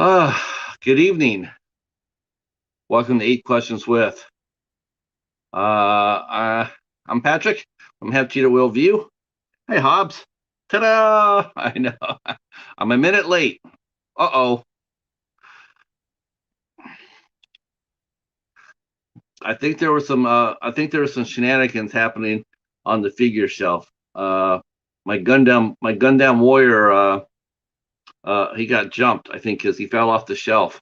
Good evening. Welcome to Eight Questions with. I'm Patrick. I'm Have Cheetah Will View. Hey, Hobbs. Ta-da! I know. I'm a minute late. Uh-oh. I think there were some shenanigans happening on the figure shelf. My Gundam warrior, he got jumped, I think, because he fell off the shelf.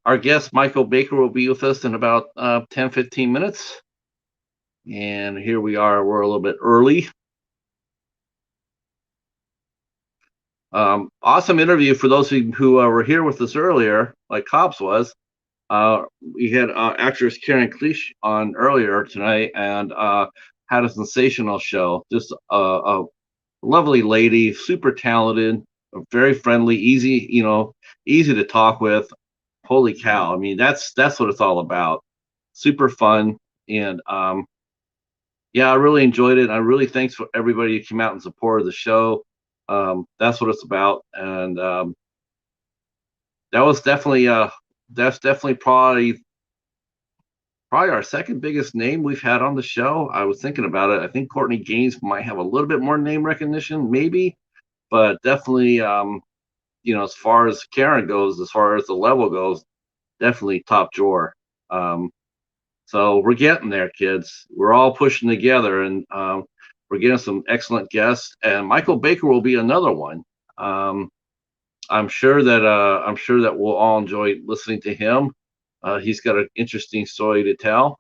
Our guest, Michael Baker, will be with us in about 10, 15 minutes. And here we are. We're a little bit early. Awesome interview for those who were here with us earlier, like Cops was. We had actress Karen Cleach on earlier tonight and had a sensational show. Just a lovely lady, super talented, very friendly, easy, easy to talk with. Holy cow! I mean, that's what it's all about. Super fun, and yeah, I really enjoyed it. I really thanks for everybody who came out and supported the show. That's what it's about, and that was definitely that's definitely probably our second biggest name we've had on the show. I was thinking about it. I think Courtney Gaines might have a little bit more name recognition, maybe, but definitely, as far as Karen goes, as far as the level goes, definitely top drawer. So we're getting there, kids. We're all pushing together, and we're getting some excellent guests. And Michael Baker will be another one. Um, I'm sure that we'll all enjoy listening to him. He's got an interesting story to tell,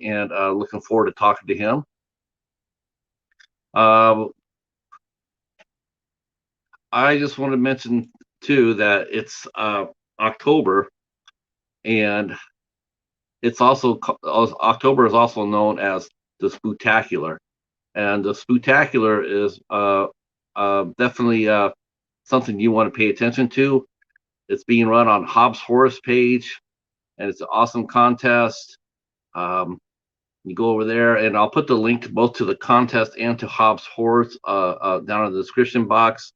and looking forward to talking to him. Uh, I just want to mention too that it's October, and October is also known as the Spooktacular, and the Spooktacular is definitely something you want to pay attention to. It's being run on Hobbs Horse page, and it's an awesome contest. Um, you go over there, and I'll put the link both to the contest and to Hobbs Horse down in the description box.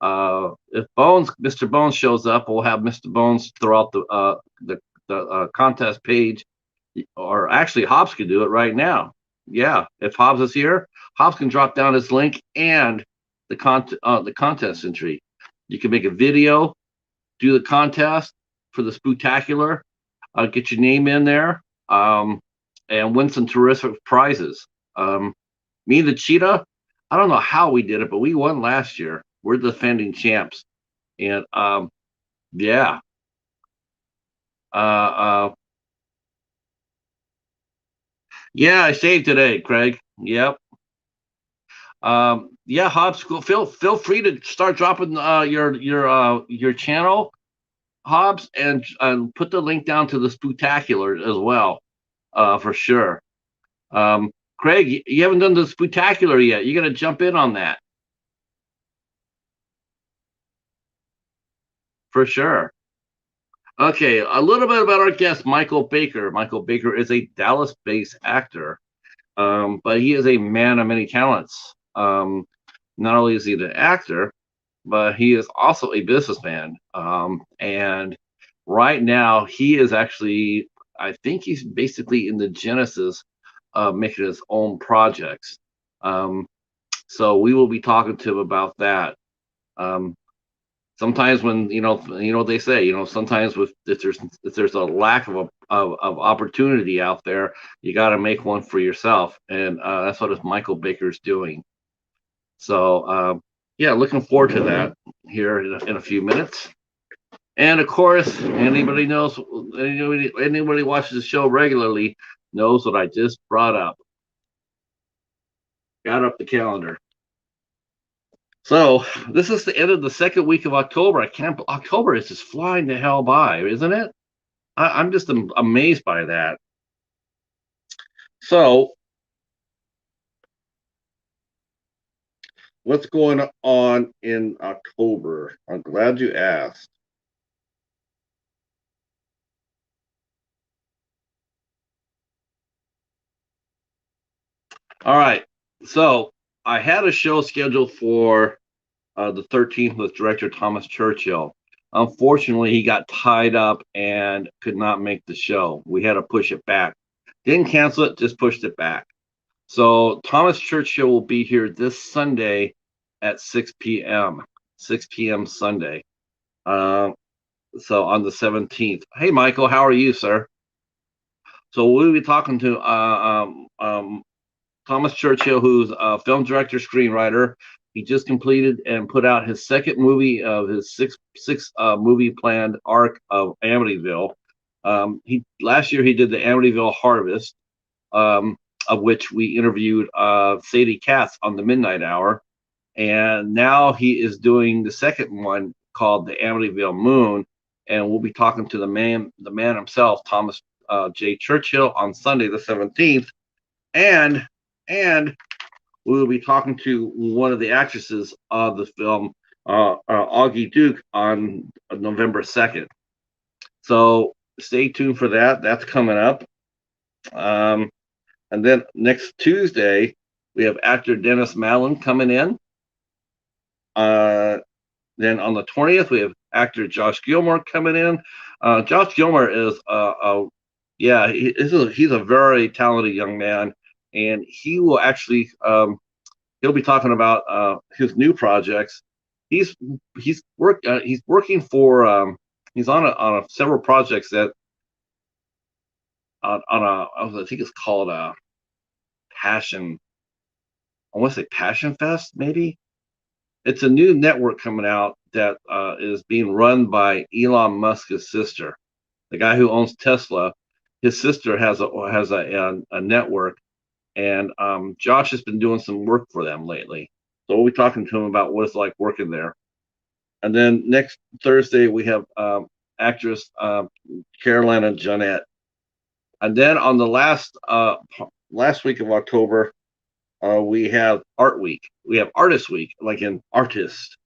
If Mr. Bones shows up, we'll have Mr. Bones throw out the contest page, or actually Hobbs can do it right now. Yeah, if Hobbs is here, Hobbs can drop down his link and the contest entry. You can make a video, do the contest for the Spooktacular, get your name in there, and win some terrific prizes. Me and the Cheetah, I don't know how we did it, but we won last year. We're the defending champs, and yeah, uh, uh, yeah, I saved today, Craig. Yep. Yeah, Hobbs, feel free to start dropping your channel, Hobbs, and put the link down to the Spooktacular as well, for sure. Craig, you haven't done the Spectacular yet. You got to jump in on that for sure. Okay, a little bit about our guest, Michael Baker. Michael Baker is a Dallas-based actor, but he is a man of many talents. Not only is he an actor, but he is also a businessman. And right now, he is actually, I think he's basically in the genesis of making his own projects. Um, So we will be talking to him about that. Um, Sometimes when they say, sometimes with if there's a lack of opportunity out there, you got to make one for yourself, and that's what Michael Baker's doing. So yeah, looking forward to that here in a few minutes. And of course, anybody watches the show regularly knows what I just brought up. Got up the calendar. So this is the end of the second week of October. October is just flying the hell by, isn't it? I'm just amazed by that. So what's going on in October? I'm glad you asked. All right. So I had a show scheduled for the 13th with director Thomas Churchill. Unfortunately, he got tied up and could not make the show. We had to push it back. Didn't cancel it, just pushed it back. So Thomas Churchill will be here this Sunday at 6 p.m. 6 p.m. Sunday. Uh, so on the 17th. Hey, Michael, how are you, sir? So we'll be talking to Thomas Churchill, who's a film director, screenwriter. He just completed and put out his second movie of his six movie planned arc of Amityville. He last year he did the Amityville Harvest, of which we interviewed Sadie Katz on the Midnight Hour, and now he is doing the second one called the Amityville Moon, and we'll be talking to the man himself, Thomas J. Churchill, on Sunday the 17th, and and we will be talking to one of the actresses of the film, Augie Duke, on November 2nd. So stay tuned for that. That's coming up. Um, and then next Tuesday, we have actor Dennis Mallon coming in. Then on the 20th, we have actor Josh Gilmore coming in. Josh Gilmore is, he's a very talented young man, and he will actually, he'll be talking about his new projects. He's working for, he's on several projects that I think it's called Passion. I want to say Passion Fest, maybe. It's a new network coming out that is being run by Elon Musk's sister, the guy who owns Tesla. His sister has a network, and Josh has been doing some work for them lately. So we'll be talking to him about what it's like working there. And then next Thursday we have actress Carolina Jeanette. And then on the last week of October, we have Art Week. We have Artist Week, like in artist,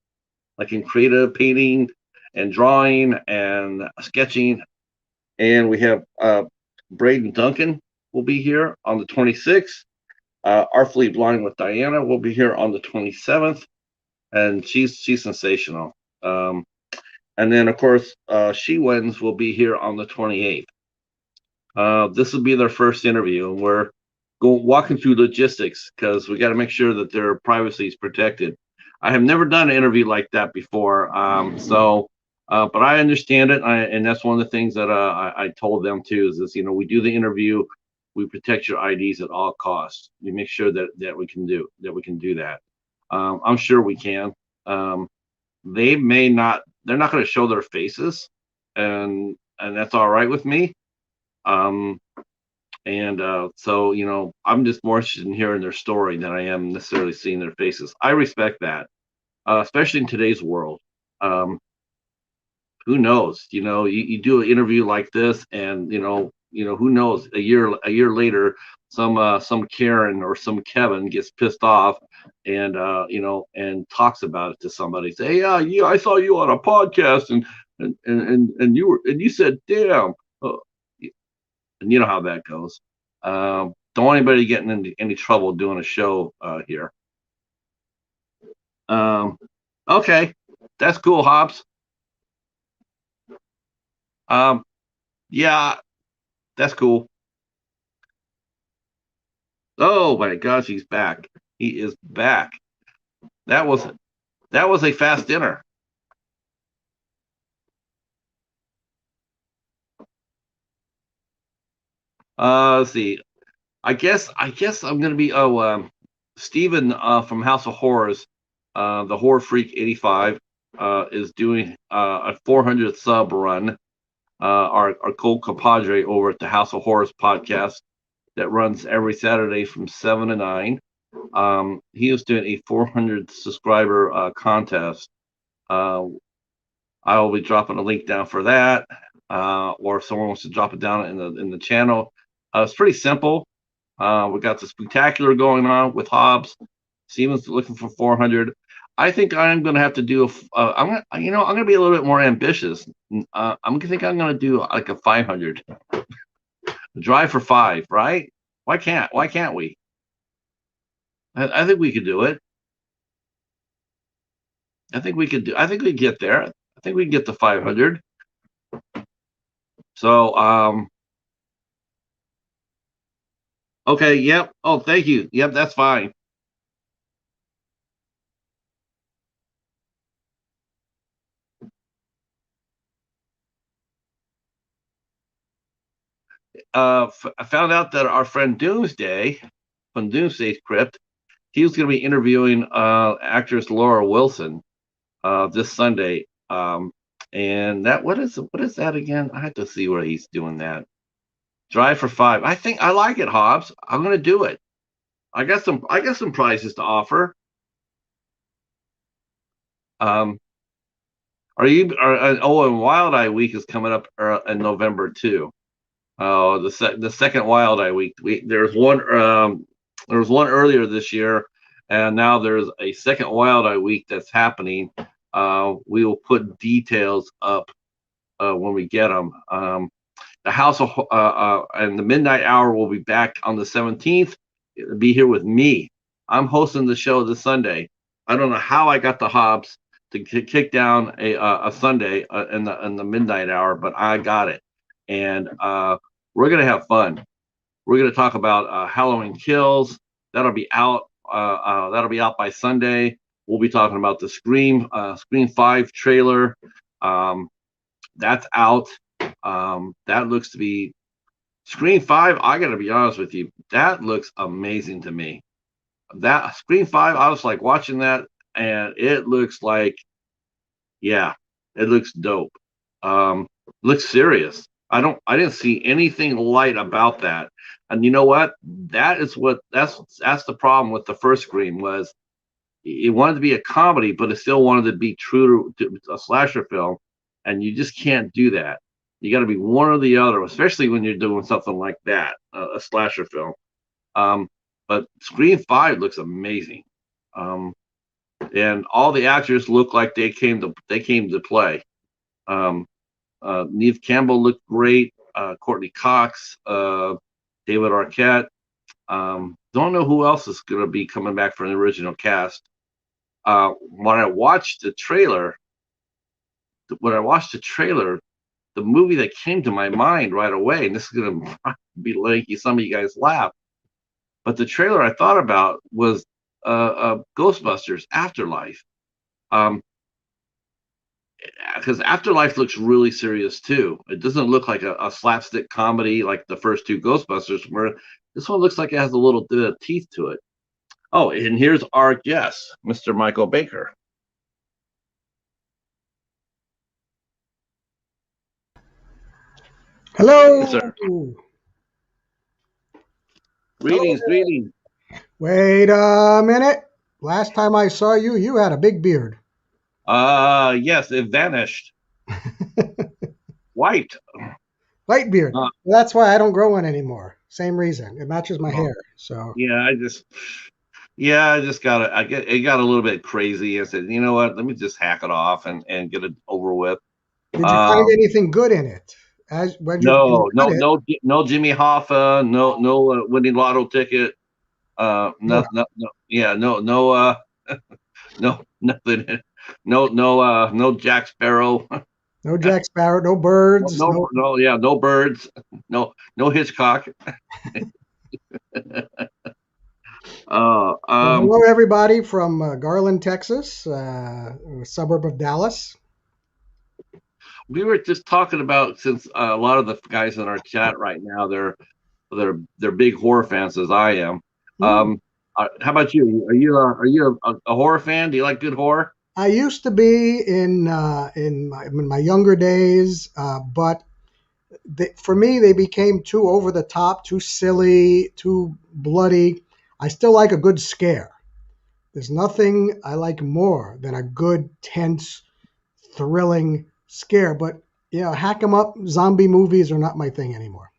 like in creative painting and drawing and sketching. And we have Braden Duncan will be here on the 26th. Artfully Blind with Diana will be here on the 27th, and she's sensational. And then of course She Wins will be here on the 28th. This will be their first interview, and we're walking through logistics because we got to make sure that their privacy is protected. I have never done an interview like that before, but I understand it, and that's one of the things that I told them too. Is this, we do the interview, we protect your IDs at all costs. We make sure that we can do that. I'm sure we can. They're not going to show their faces, and that's all right with me. So I'm just more interested in hearing their story than I am necessarily seeing their faces. I respect that, especially in today's world. Who knows? You do an interview like this, and who knows? A year later, some Karen or some Kevin gets pissed off, and and talks about it to somebody. Say, yeah, I saw you on a podcast, and you said, damn. And you know how that goes. Don't want anybody getting into any trouble doing a show here. Okay, that's cool, Hobbs. Yeah, that's cool. Oh my gosh, he's back. He is back. That was a fast dinner. Let's see. I guess I'm gonna be Steven from House of Horrors, the Horror Freak 85 is doing a 400 sub run. Our cool compadre over at the House of Horrors podcast that runs every Saturday from 7 to 9. He is doing a 400 subscriber contest. I will be dropping a link down for that, or if someone wants to drop it down in the channel. It's pretty simple. We got the spectacular going on with Hobbs. Steven's looking for 400. I think I'm going to have to do. I'm going to be a little bit more ambitious. I'm going to do like a 500. Drive for 5, right? Why can't we? I think we could do it. I think we could do. I think we get there. I think we can get to 500. So, okay. Yep. Oh, thank you. Yep, that's fine. I found out that our friend Doomsday from Doomsday's Crypt, he was going to be interviewing actress Laura Wilson this Sunday. And that what is that again? I have to see where he's doing that. Drive for Five. I think I like it, Hobbs. I'm going to do it. I got some prizes to offer. Um, are you? Oh, and Wild Eye Week is coming up in November too. Oh, the second Wild Eye Week. There was one earlier this year, and now there's a second Wild Eye Week that's happening. We will put details up when we get them. The House of and the Midnight Hour will be back on the 17th. It'll be here with me. I'm hosting the show this Sunday. I don't know how I got the Hobbs to kick down a Sunday in the Midnight Hour, but I got it, and we're gonna have fun. We're gonna talk about Halloween Kills. That'll be out. That'll be out by Sunday. We'll be talking about the Scream 5 trailer. That's out. That looks to be Scream 5. I got to be honest with you. That looks amazing to me. That Scream 5, I was like watching that, and it looks like, yeah, it looks dope. Looks serious. I didn't see anything light about that. And you know what? That's the problem with the first Scream was it wanted to be a comedy, but it still wanted to be true to a slasher film, and you just can't do that. You got to be one or the other, especially when you're doing something like that, a slasher film. Um, but Scream 5 looks amazing, and all the actors look like they came to play. Um, Neve Campbell looked great. Courtney Cox, David Arquette. Don't know who else is going to be coming back from the original cast. When I watched the trailer, the movie that came to my mind right away, and this is going to be making some of you guys laugh, but the trailer I thought about was Ghostbusters Afterlife. Because Afterlife looks really serious too. It doesn't look like a slapstick comedy like the first two Ghostbusters were. This one looks like it has a little bit of teeth to it. Oh, and here's our guest, Mr. Michael Baker. Yes, Hello. sir. Hello Greetings, there. greetings. Wait a minute. Last time I saw you, you had a big beard. Yes, it vanished. White. Light beard. Uh, Well, that's why I don't grow one anymore. Same reason. It matches my well, hair. So, yeah, I just got it. It got a little bit crazy. I said, you know what? Let me just hack it off and get it over with. did you find Um, anything good in it? As when you no, cut no, it, no Jimmy Hoffa, no winning lotto ticket. no, No, yeah, no, nothing. No Jack Sparrow. no Jack Sparrow, no birds, no. Yeah, no birds. No Hitchcock. Uh, Well, um, hello, everybody from Garland, Texas, a suburb of Dallas. we were just talking about since a lot of the guys in our chat right now they're big horror fans as I am. Hmm. Um, how about you? Are you a horror fan? Do you like good horror? I used to be in my younger days, but for me, they became too over the top, too silly, too bloody. I still like a good scare. There's nothing I like more than a good, tense, thrilling scare. But hack 'em up zombie movies are not my thing anymore.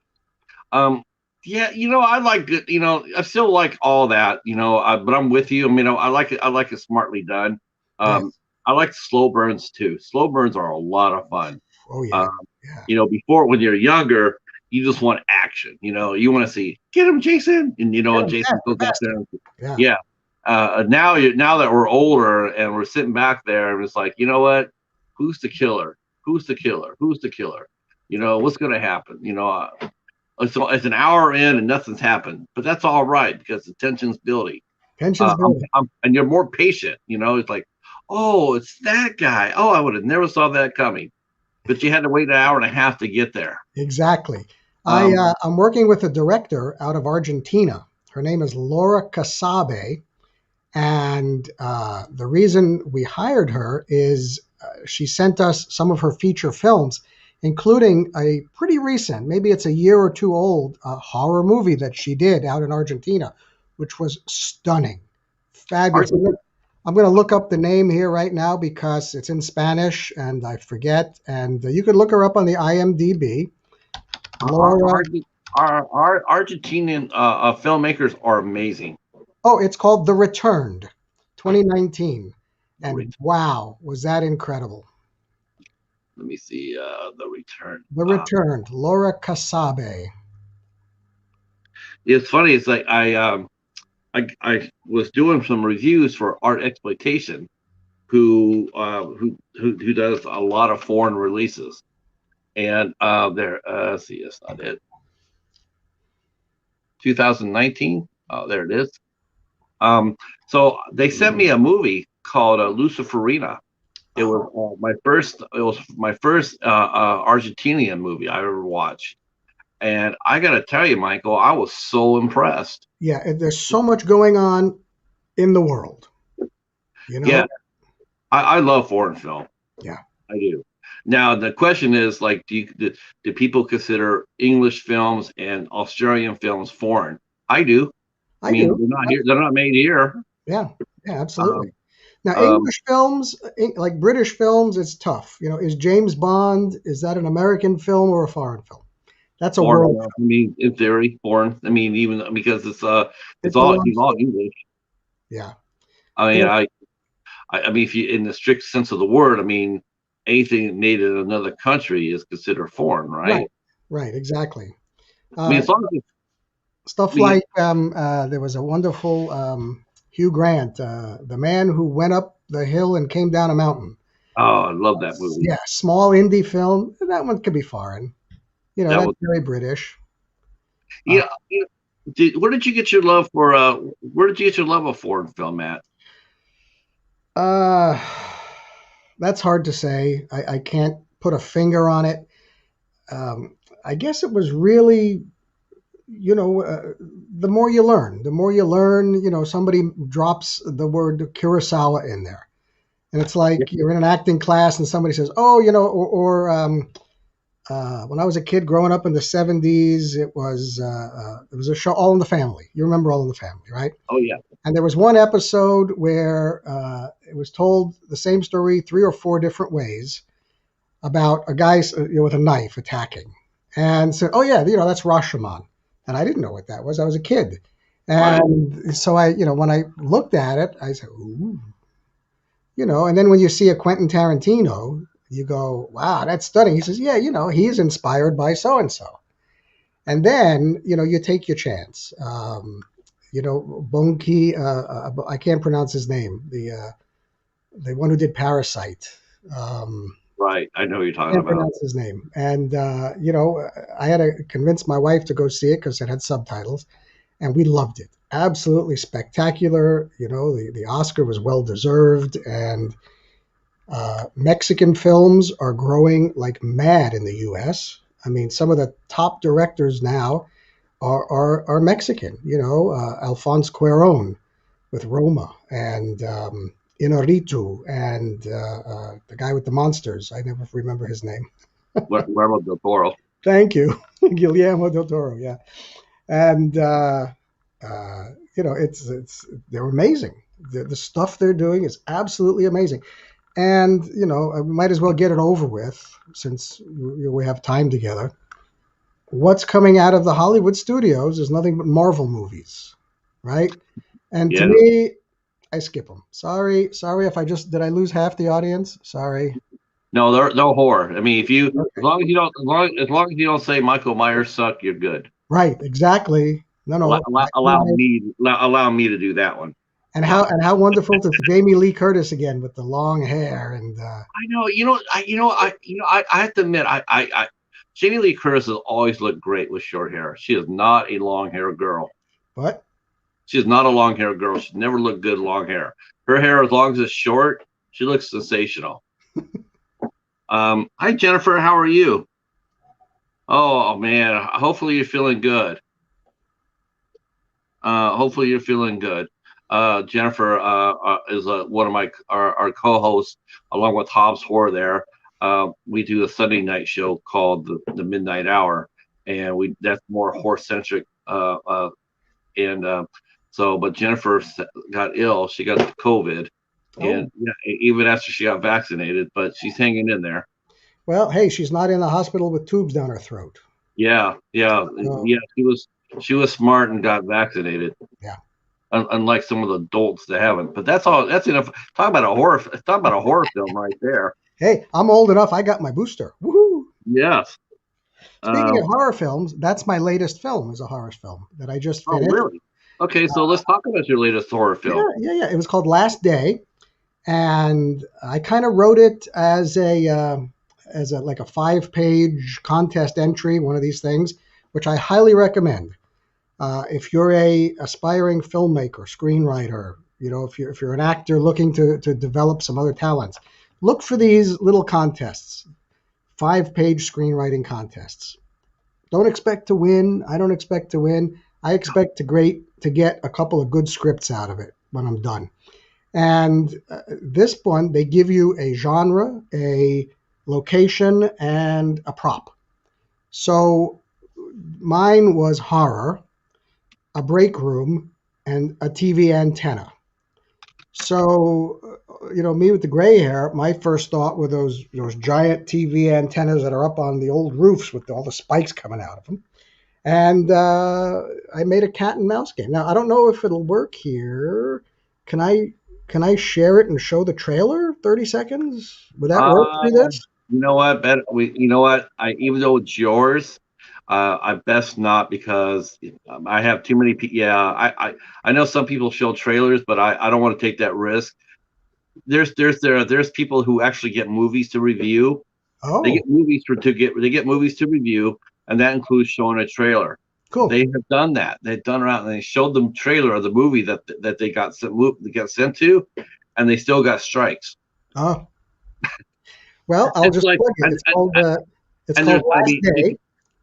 Um, yeah, I like good. I still like all that. But I'm with you. I mean, I like it. I like it smartly done. Um, Yes. I like slow burns too. Slow burns are a lot of fun. Oh yeah. Um, Yeah. Before when you're younger, you just want action. You want to see get him, Jason, and Get 'em Jason faster, goes out there. faster. Yeah. Yeah. Now that we're older and we're sitting back there, and it's like, you know what? Who's the killer? Who's the killer? Who's the killer? What's going to happen? It's an hour in and nothing's happened, but that's all right because the tension's building. Tension's building. And you're more patient. It's like, oh, it's that guy. Oh, I would have never saw that coming, but you had to wait an hour and a half to get there. Exactly. Um, I'm working with a director out of Argentina. Her name is Laura Casabe. And the reason we hired her is she sent us some of her feature films, including a pretty recent, maybe it's a year or two old, horror movie that she did out in Argentina, which was stunning, fabulous. I'm going to look up the name here right now because it's in Spanish and I forget. And you can look her up on the IMDb. Laura. Our Argentinian filmmakers are amazing. Oh, it's called The Returned, 2019. And wow, was that incredible. Let me see, The Return. The Returned, Laura Casabe. It's funny. It's like I was doing some reviews for Art Exploitation, who does a lot of foreign releases, and let's see, it's not it. 2019. Oh, there it is. So they sent me a movie called Luciferina. It was my first. It was my first Argentinian movie I ever watched, and I got to tell you, Michael, I was so impressed. Yeah, there's so much going on in the world. Yeah, I love foreign film. Yeah, I do. Now the question is, like, do people consider English films and Australian films foreign? I do. I mean, do. They're not here. They're not made here. Yeah, absolutely. Now, English films, like British films, it's tough. Is James Bond, is that an American film or a foreign film? That's a foreign, world. I mean, in theory, foreign. I mean, even because he's all English. Yeah. I mean, I mean, if you, in the strict sense of the word, I mean, anything made in another country is considered foreign, right? Right, exactly. I mean, as long as stuff like there was a wonderful Hugh Grant, The Man Who Went Up the Hill and Came Down a Mountain. Oh, I love that movie. Yeah, small indie film. That one could be foreign. That's very British. Yeah. Where did you get your love for? Where did you get your love of foreign film, Matt? That's hard to say. I can't put a finger on it. I guess it was really, the more you learn, somebody drops the word Kurosawa in there. And it's like you're in an acting class and somebody says, oh, when I was a kid growing up in the 70s, it was a show, All in the Family. You remember All in the Family, right? Oh, yeah. And there was one episode where it was told the same story 3 or 4 different ways about a guy with a knife attacking. And said, oh, yeah, that's Rashomon. And I didn't know what that was. I was a kid. And so when I looked at it, I said, ooh. And then when you see a Quentin Tarantino, you go, wow, that's stunning. He says, yeah, he's inspired by so-and-so. And then, you take your chance. Bonki, I can't pronounce his name, the one who did Parasite. Right, I know who you're talking I can't about. pronounce his name. And, I had to convince my wife to go see it because it had subtitles. And we loved it. Absolutely spectacular. The Oscar was well-deserved. And Mexican films are growing like mad in the U.S. I mean, some of the top directors now are Mexican. Alfonso Cuarón with Roma and Inarritu and the guy with the monsters. I never remember his name. Guillermo del Toro. Thank you, Guillermo del Toro. Yeah, and they're amazing. The stuff they're doing is absolutely amazing. And, I might as well get it over with since we have time together. What's coming out of the Hollywood studios is nothing but Marvel movies, right? And to me, I skip them. Sorry if did I lose half the audience? Sorry. No, they're horror. I mean, as long as you don't say Michael Myers suck, you're good. Right, exactly. No. Allow me to do that one. how wonderful to Jamie Lee Curtis again with the long hair and I know, I have to admit, Jamie Lee Curtis has always looked great with short hair. She is not a long hair girl. what? She is not a long hair girl. She's never looked good long hair. Her hair, as long as it's short, she looks sensational. Hi Jennifer, how are you? Oh man, hopefully you're feeling good. Hopefully you're feeling good. Jennifer is one of our co-hosts along with Hobbs Horror there. We do a Sunday night show called the Midnight Hour, and we that's more horror centric. And so, but Jennifer got ill. She got COVID, Oh, and yeah, even after she got vaccinated, but she's hanging in there. well, hey, she's not in the hospital with tubes down her throat. Yeah, yeah, So, yeah. She was smart and got vaccinated. yeah. Unlike some of the adults that haven't. But that's all. That's enough. Talk about a horror. Talk about a horror film right there. Hey, I'm old enough. I got my booster. Woohoo! Yes. Speaking of Um, horror films, that's my latest film. Is a horror film that I just oh, finished. really? Okay, so let's talk about your latest horror Yeah, film. yeah, yeah. It was called Last Day, and I kind of wrote it as a like a 5-page contest entry, one of these things, which I highly recommend. If you're a aspiring filmmaker, screenwriter, if you're an actor looking to develop some other talents, look for these little contests, 5-page screenwriting contests. Don't expect to win. I don't expect to win. I expect to get a couple of good scripts out of it when I'm done. And this one, they give you a genre, a location, and a prop. So mine was horror, a break room, and a TV antenna. So, me with the gray hair, my first thought were those giant TV antennas that are up on the old roofs with all the spikes coming out of them. And I made a cat and mouse game. Now I don't know if it'll work here. Can I can I share it and show the trailer? 30 seconds? Would that work Uh, through this? you know what? You know what? Even though it's yours, I best not because I have too many people. Yeah, I know some people show trailers, but I don't want to take that risk. There's people who actually get movies to review. They Oh, get movies they get movies to review, and that includes showing a trailer. cool. They have done that. They've done around and they showed them trailer of the movie that they got sent to, and they still got strikes. Oh, well, I'll It's just like plug it. It's and called there's I Last mean Day.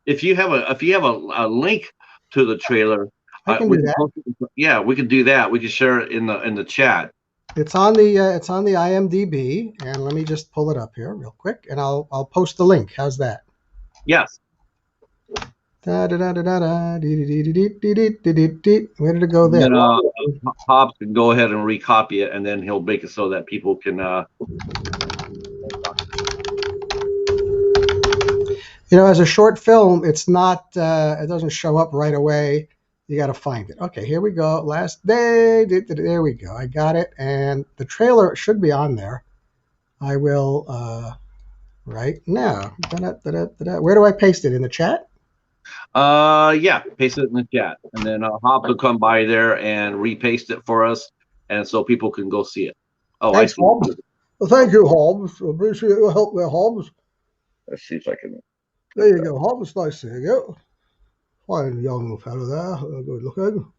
if you have a link to the trailer, I can we do can that. post it, yeah, we can do that. We can share it in the chat. It's on the IMDb, and let me just pull it up here real quick, and I'll post the link. How's that? Yes. Da, da, da, da, da, da, dee, dee, dee, dee, dee, dee, dee, dee, dee. Where did it go And there? then Hobbs can go ahead and recopy it, and then he'll make it so that people can. As a short film, it's not. It doesn't show up right away. You got to find it. Okay, here we go. Last Day. There we go. I got it, and the trailer should be on there. I will right now. Da-da-da-da-da-da. Where do I paste it in the chat? Yeah, paste it in the chat, and then Hobbs will come by there and repaste it for us, and so people can go see it. Oh, I Thanks, see. Hobbs. Well, thank you, Hobbs. Appreciate your help there, Hobbs. Let's see if I can. There you go, Hobbs. Nice seeing you. Fine young fellow there. Good looking.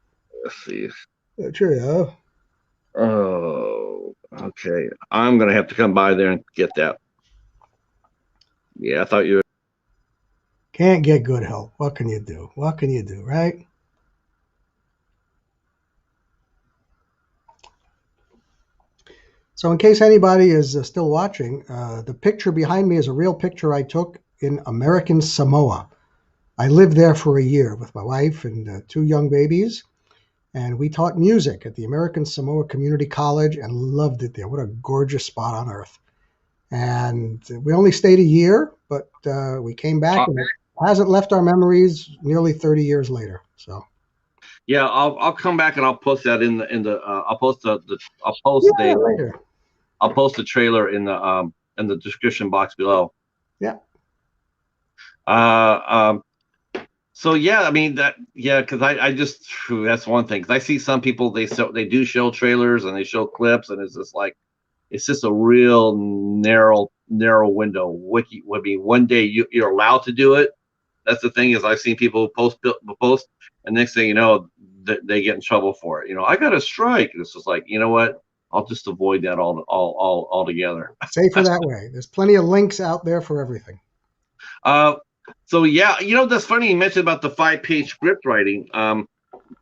Let's see. Yeah, cheerio. Oh, okay. I'm gonna have to come by there and get that. Yeah, I thought you. Can't get good help. What can you do? What can you do, right? So, in case anybody is still watching, the picture behind me is a real picture I took in American Samoa. I lived there for a year with my wife and 2 young babies, and we taught music at the American Samoa Community College and loved it there. What a gorgeous spot on earth. And we only stayed a year, but we came back, and it hasn't left our memories nearly 30 years later. So, Yeah, I'll come back and I'll post that in the I'll post yeah, later. I'll post the trailer in the description box below. Yeah. Uh, um, So yeah, I mean that yeah, because I just phew, that's one thing. 'Cause I see some people they do show trailers and they show clips and it's just like it's just a real narrow window. Wiki would be one day you're allowed to do it. That's the thing is I've seen people post and next thing you know they get in trouble for it. I got a strike. And it's just like what? I'll just avoid that all altogether. Safer that way. There's plenty of links out there for everything. Uh, so yeah, that's funny you mentioned about the 5-page script writing.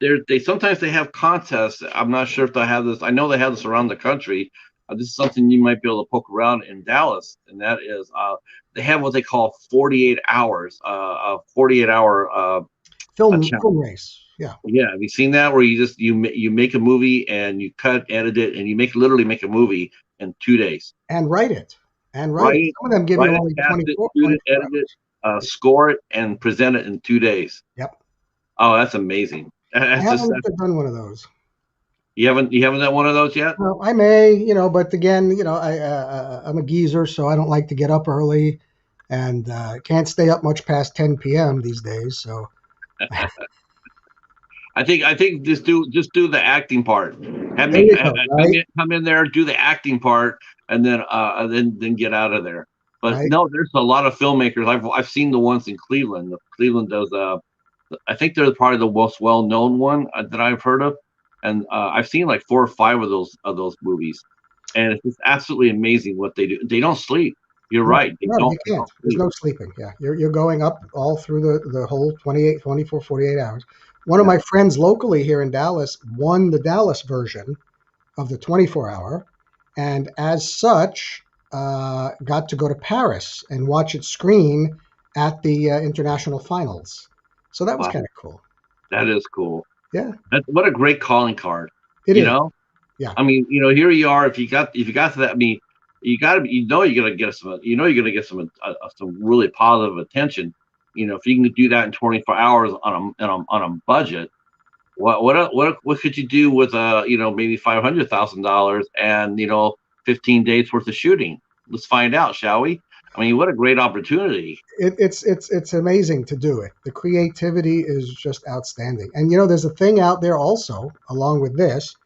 They sometimes they have contests. I'm not sure if they have this. I know they have this around the country. This is something you might be able to poke around in Dallas, and that is they have what they call 48 hours, a 48 hour a challenge. Film race. Yeah. Yeah, have you seen that where you make a movie and you cut, edit it, and you literally make a movie in 2 days? And write it. And write Write it. it, Some of them give you write it, only cast it, 24, shoot it, 24 edit it, hours. score it, and present it in 2 days. Yep. Oh, that's amazing. I That's just haven't done one of those. you haven't done one of those yet? Well, I may, but again, I'm a geezer, so I don't like to get up early, and can't stay up much past 10 p.m. these days. So I think just do the acting part. Have there me you go. Right, come in there, do the acting part, and then get out of there. But right. no, there's a lot of filmmakers. I've seen the ones in Cleveland. Cleveland does. I think they're probably the most well known one that I've heard of, and I've seen like 4 or 5 of those movies, and it's just absolutely amazing what they do. They don't sleep. You're No, right. They no, don't. you They can't. don't There's sleep. no sleeping. Yeah, you're going up all through the whole 28, 24, 48 hours. One of Yeah. my friends locally here in Dallas won the Dallas version of the 24-hour, and as such, got to go to Paris and watch it screen at the international finals. So that was Wow, kind of cool. that is cool. Yeah, What a great calling card. it You is. know. Yeah, I mean, here you are. If you got to that, I mean, you got to, you're gonna get some really positive attention. If you can do that in 24 hours on a budget, what could you do with maybe $500,000 and 15 days worth of shooting? Let's find out, shall we? I mean, what a great opportunity. it's amazing to do it. The creativity is just outstanding. And there's a thing out there also along with this.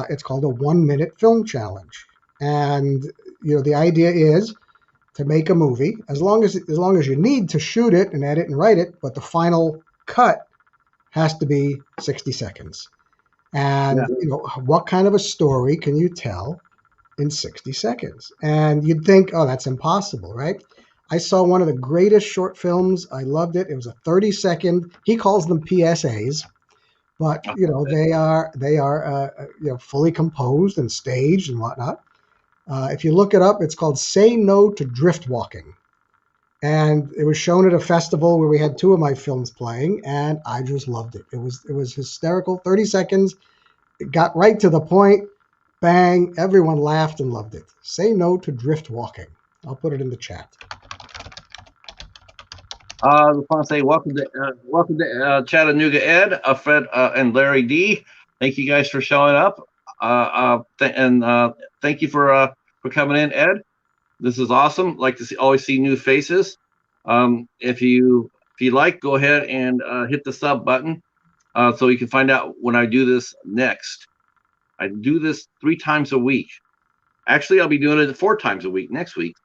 It's called a 1 minute film challenge, and the idea is to make a movie as long as you need to shoot it and edit and write it, but the final cut has to be 60 seconds. And Yeah. what kind of a story can you tell in 60 seconds? And you'd think, oh, that's impossible, right? I saw one of the greatest short films. I loved it. It was a 30-second. He calls them PSAs, but they are fully composed and staged and whatnot. If you look it up, it's called "Say No to Drift Walking," and it was shown at a festival where we had two of my films playing, and I just loved it. It was hysterical. 30 seconds. It got right to the point. Bang! Everyone laughed and loved it. "Say No to Drift Walking." I'll put it in the chat. I just want to say welcome to Chattanooga Ed, Fred, and Larry D. Thank you guys for showing up, and thank you for coming in, Ed. This is awesome. Like to always see new faces. If you like, go ahead and hit the sub button so you can find out when I do this next. I do this 3 times a week. Actually, I'll be doing it 4 times a week next week.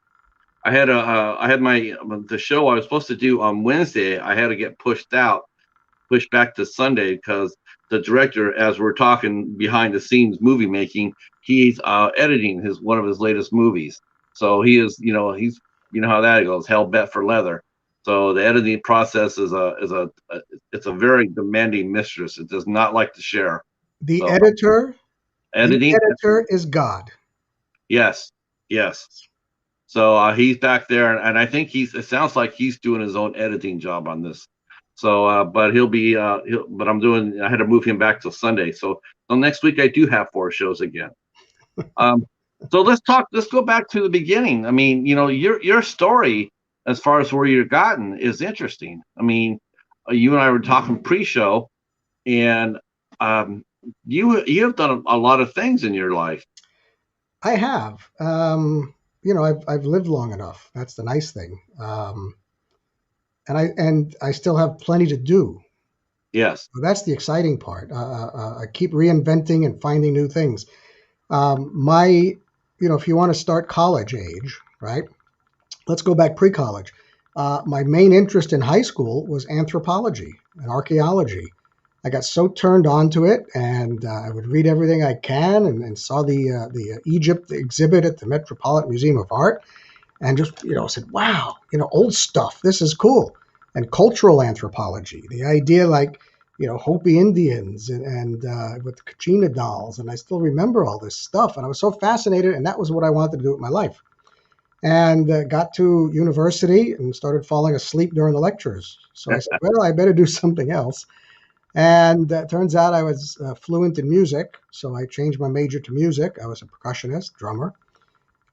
I had the show I was supposed to do on Wednesday. I had to get pushed back to Sunday because the director, as we're talking behind the scenes movie making, he's editing one of his latest movies. So he's how that goes, hell bet for leather. So the editing process it's a very demanding mistress. It does not like to share. The So editor, the editing, editor is God. yes, yes. So he's back there, and I think it sounds like he's doing his own editing job on this. So, but but I had to move him back till Sunday. So next week I do have 4 shows again. Um, so let's go back to the beginning. I mean, your story as far as where you've gotten is interesting. I mean, you and I were talking pre-show, and um, you have done a lot of things in your life. I have. I've lived long enough. That's the nice thing. and I still have plenty to do. Yes. So that's the exciting part. I keep reinventing and finding new things. My, if you want to start college age, right? Let's go back pre-college. My main interest in high school was anthropology and archaeology. I got so turned on to it, and I would read everything I can, and saw the Egypt exhibit at the Metropolitan Museum of Art, and just said, "Wow, old stuff. This is cool." And cultural anthropology, the idea like Hopi Indians and with the Kachina dolls, and I still remember all this stuff, and I was so fascinated, and that was what I wanted to do with my life. And got to university and started falling asleep during the lectures. So I said, well, I better do something else. And turns out I was fluent in music, so I changed my major to music. I was a percussionist, drummer.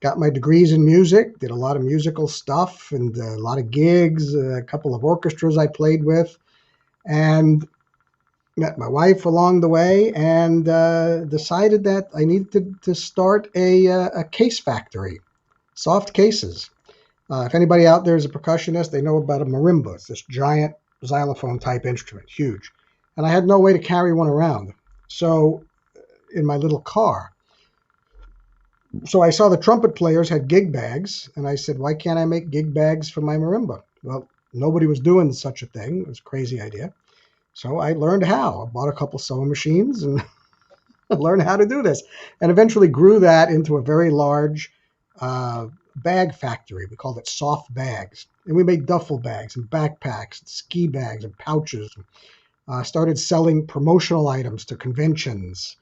Got my degrees in music, did a lot of musical stuff and a lot of gigs, a couple of orchestras I played with, and met my wife along the way, and decided that I needed to start a case factory, soft cases. If anybody out there is a percussionist, they know about a marimba. It's this giant xylophone type instrument, huge. And I had no way to carry one around. So in my little car. So I saw the trumpet players had gig bags, and I said, why can't I make gig bags for my marimba? Well, nobody was doing such a thing. It was a crazy idea. So I learned how. I bought a couple sewing machines and learned how to do this, and eventually grew that into a very large bag factory. We called it soft bags, and we made duffel bags and backpacks, and ski bags and pouches. Started selling promotional items to conventions.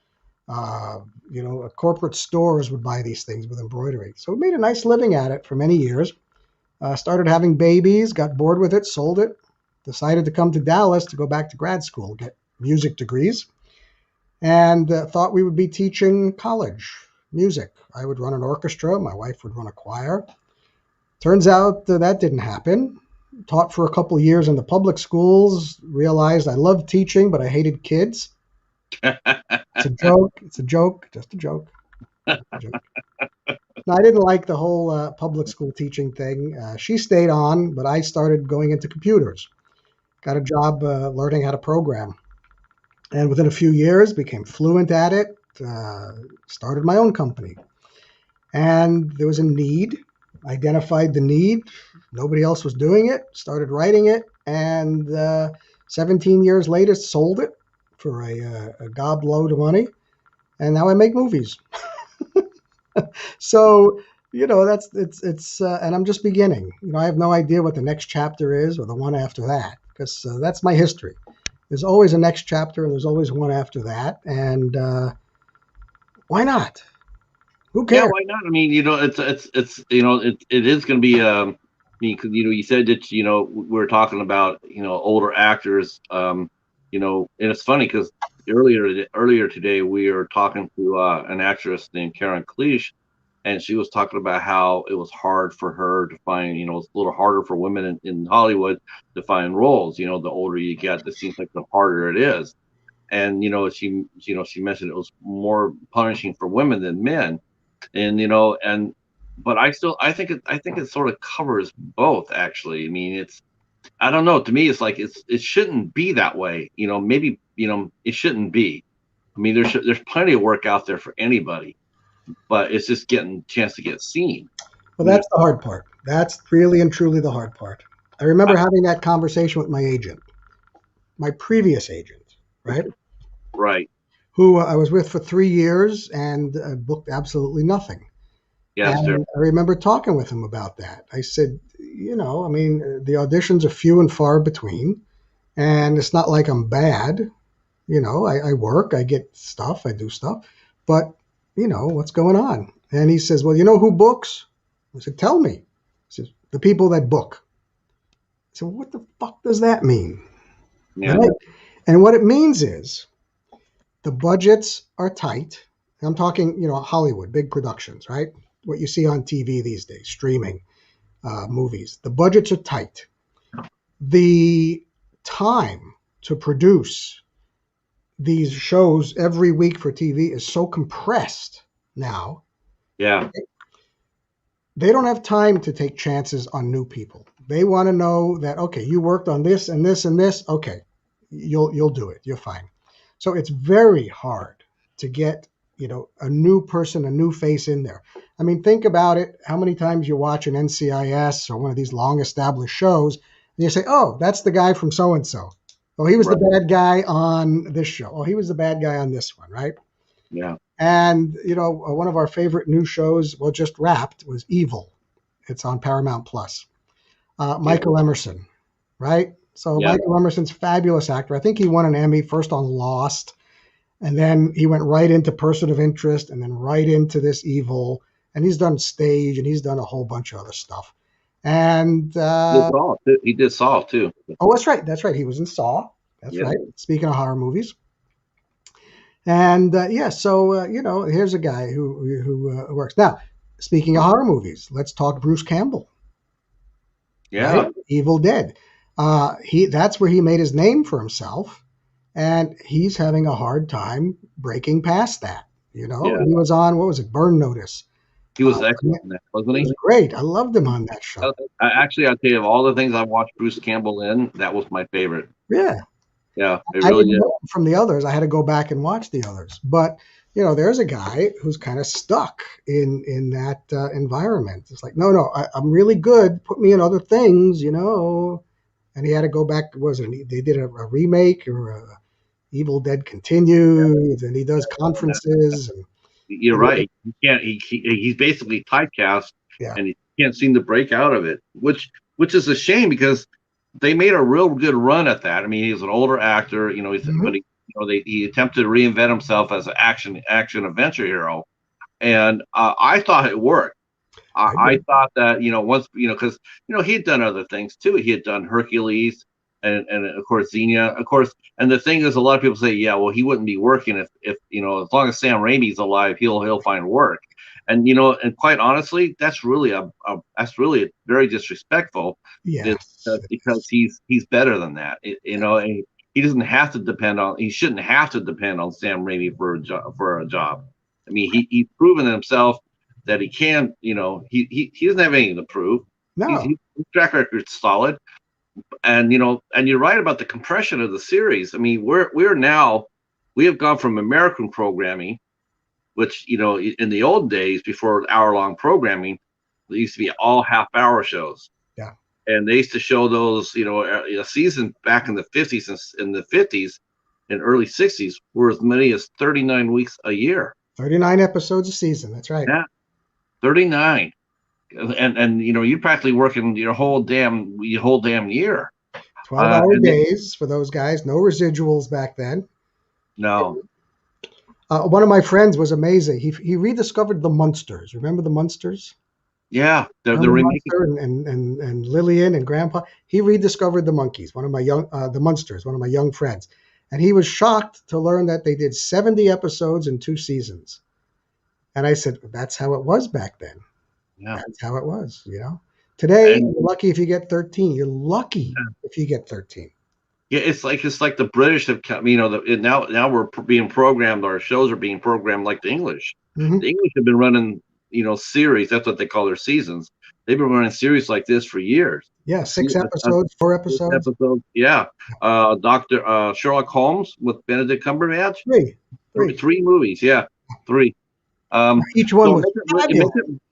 Corporate stores would buy these things with embroidery. So we made a nice living at it for many years. Started having babies, got bored with it, sold it, decided to come to Dallas to go back to grad school, get music degrees, and thought we would be teaching college music. I would run an orchestra, my wife would run a choir. Turns out that didn't happen. Taught for a couple years in the public schools, realized I loved teaching, but I hated kids. It's a joke. It's a joke. Just a joke. Just a joke. No, I didn't like the whole public school teaching thing. She stayed on, but I started going into computers. Got a job learning how to program. And within a few years, became fluent at it. Started my own company. And there was a need, identified the need. Nobody else was doing it, started writing it, and 17 years later, sold it for a gob load of money. And now I make movies. So, that's and I'm just beginning. I have no idea what the next chapter is or the one after that, because that's my history. There's always a next chapter and there's always one after that. And why not? Who Yeah, cares? why not? I mean, it is going to be. I mean, 'cause, you said that we were talking about older actors. And it's funny because earlier today we were talking to an actress named Karen Cleach, and she was talking about how it was hard for her to find. It's a little harder for women in Hollywood to find roles. The older you get, it seems like the harder it is. And she mentioned it was more punishing for women than men, and but I think it sort of covers both, actually. I mean, I don't know, to me it's like it shouldn't be that way. Maybe it shouldn't be. I mean, there's plenty of work out there for anybody, but it's just getting a chance to get seen. Well, I mean, that's the hard part. That's really and truly the hard part. I remember having that conversation with my agent, my previous agent, right? right. Who I was with for 3 years and booked absolutely nothing. Yes, sir. And I remember talking with him about that. I said, I mean, the auditions are few and far between, and it's not like I'm bad. I work, I get stuff, I do stuff, but what's going on? And he says, well, you know who books? I said, tell me. He says, the people that book. I said, well, what the fuck does that mean? Yeah. Right? And what it means is the budgets are tight. I'm talking, Hollywood, big productions, right? What you see on TV these days, streaming movies. The budgets are tight. The time to produce these shows every week for TV is so compressed now. Yeah. they don't have time to take chances on new people. They want to know that, okay, you worked on this and this and this. Okay, you'll do it. You're fine. So it's very hard to get, a new person, a new face in there. I mean, think about it. How many times you watch an NCIS or one of these long established shows and you say, oh, that's the guy from so and so. Oh, he was the Right. bad guy on this show. Oh, he was the bad guy on this one, right? Yeah. And, one of our favorite new shows, well, just wrapped, was Evil. It's on Paramount Plus. Yeah. Michael Emerson, right? So Yeah. Michael Emerson's fabulous actor. I think he won an Emmy first on Lost, and then he went right into Person of Interest, and then right into this Evil. And he's done stage, and he's done a whole bunch of other stuff. And He did Saw too. He did Saw too. oh, that's right, that's right. He was in Saw. That's Yeah. right. Speaking of horror movies, and yeah, so here's a guy who works now. Speaking of horror movies, let's talk Bruce Campbell, right? Yeah. Evil Dead. That's where he made his name for himself, and he's having a hard time breaking past that. Yeah. He was on, what was it, Burn Notice. He was excellent in that, wasn't It was he? great. I loved him on that show. Actually, I'll tell you, of all the things I watched Bruce Campbell in, that was my favorite. Yeah, Yeah, it I really didn't is. know him from the others. I had to go back and watch the others. But there's a guy who's kind of stuck in that environment. It's like, no, I'm really good. Put me in other things, And he had to go back. They did a remake or Evil Dead Continued, and he does conferences. You're And right. He can't. He's basically typecast, yeah. and he can't seem to break out of it, which is a shame because they made a real good run at that. I mean, he's an older actor, Mhm. but he attempted to reinvent himself as an action adventure hero, and I thought it worked. I I agree. thought that once because he had done other things too. He had done Hercules and of course Xenia, of course. And the thing is, a lot of people say, yeah, well, he wouldn't be working if as long as Sam Raimi's alive, he'll find work. And and quite honestly, that's really a very disrespectful. Yes. Because he's better than that. And he doesn't have to depend on. He shouldn't have to depend on Sam Raimi for a job. I mean, he's proven himself that he can. He doesn't have anything to prove. No. His track record's solid, and you're right about the compression of the series. I mean, we have gone from American programming, which in the old days before hour-long programming, they used to be all half-hour shows, Yeah. and they used to show those. A season back in the '50s and early '60s were as many as 39 weeks a year. 39 episodes a season. That's right. Yeah, 39. And you're practically working your whole damn year. 12-hour And days for those guys. No residuals back then. no, One of my friends was amazing. He rediscovered the Munsters. Remember the Munsters? yeah, they're Herman remaking. Munster and Lillian and Grandpa. He rediscovered the monkeys. The Munsters. One of my young friends, and he was shocked to learn that they did 70 episodes in 2 seasons. And I said, "That's how it was back then. Yeah, That's how it was. Today, and you're lucky if you get 13. You're lucky if you get 13." yeah, it's like the British have come. Now we're being programmed. Our shows are being programmed like the English. Hmm. The English have been running series. That's what they call their seasons. They've been running series like this for years. Yeah, See, 6 episodes, 4 episodes, episodes. Yeah, Doctor Sherlock Holmes with Benedict Cumberbatch. three, Three, three. three movies. Yeah, three. Each one So was fabulous.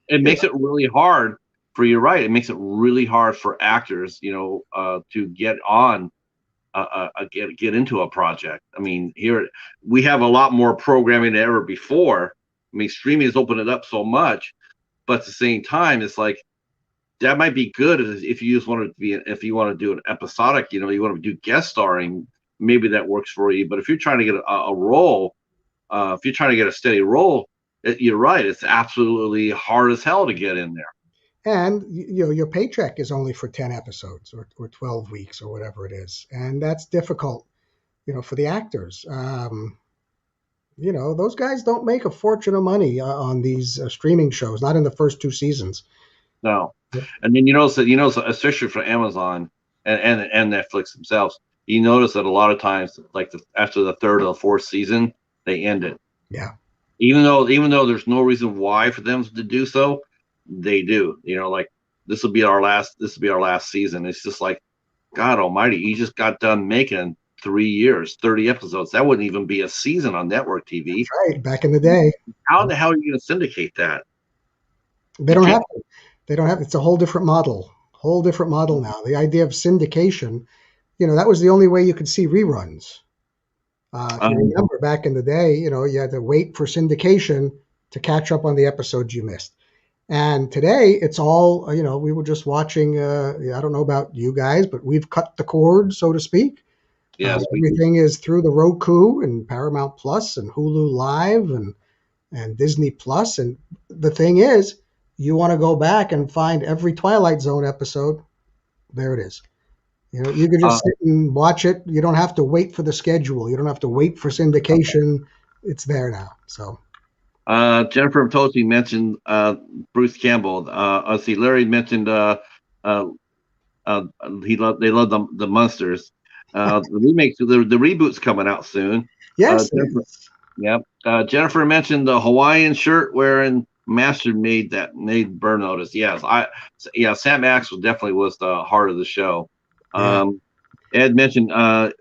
it makes it really hard for you, right? It makes it really hard for actors, to get on, get into a project. I mean, here we have a lot more programming than ever before. I mean, streaming has opened it up so much, but at the same time, it's like that might be good if you just want to if you want to do an episodic, you want to do guest starring, maybe that works for you. But if you're trying to get a role, if you're trying to get a steady role, you're right. It's absolutely hard as hell to get in there. And your paycheck is only for 10 episodes or 12 weeks or whatever it is. And that's difficult, for the actors. Those guys don't make a fortune of money on these streaming shows, not in the first 2 seasons. No, Yep. and then especially for Amazon and Netflix themselves, you notice that a lot of times, like after the third or the fourth season, they end it. Yeah. Even though there's no reason why for them to do so, they do. Like this will be our last season. It's just like, God Almighty, you just got done making 3 years, 30 episodes. That wouldn't even be a season on network TV. Right, back in the day. How the hell are you going to syndicate that? They You don't can't. have to. They don't have. It's a whole different model. Whole different model now. The idea of syndication, that was the only way you could see reruns. If you Um, remember back in the day, you had to wait for syndication to catch up on the episodes you missed. And today, it's all, we were just watching. I don't know about you guys, but we've cut the cord, so to speak. yes, we do. Everything is through the Roku and Paramount Plus and Hulu Live and Disney Plus. And the thing is, you want to go back and find every Twilight Zone episode. There it is. You can Uh, just sit and watch it. You don't have to wait for the schedule. You don't have to wait for syndication. It's there now. So Jennifer Tosi mentioned Bruce Campbell. Let's see, Larry mentioned uh, they love the Munsters. The remakes, the reboot's coming out soon. yes, it Jennifer, is. yep. Jennifer mentioned the Hawaiian shirt wearing Master made Burn notice. Yes, yeah, Sam Axel definitely was the heart of the show. Yeah. Ed mentioned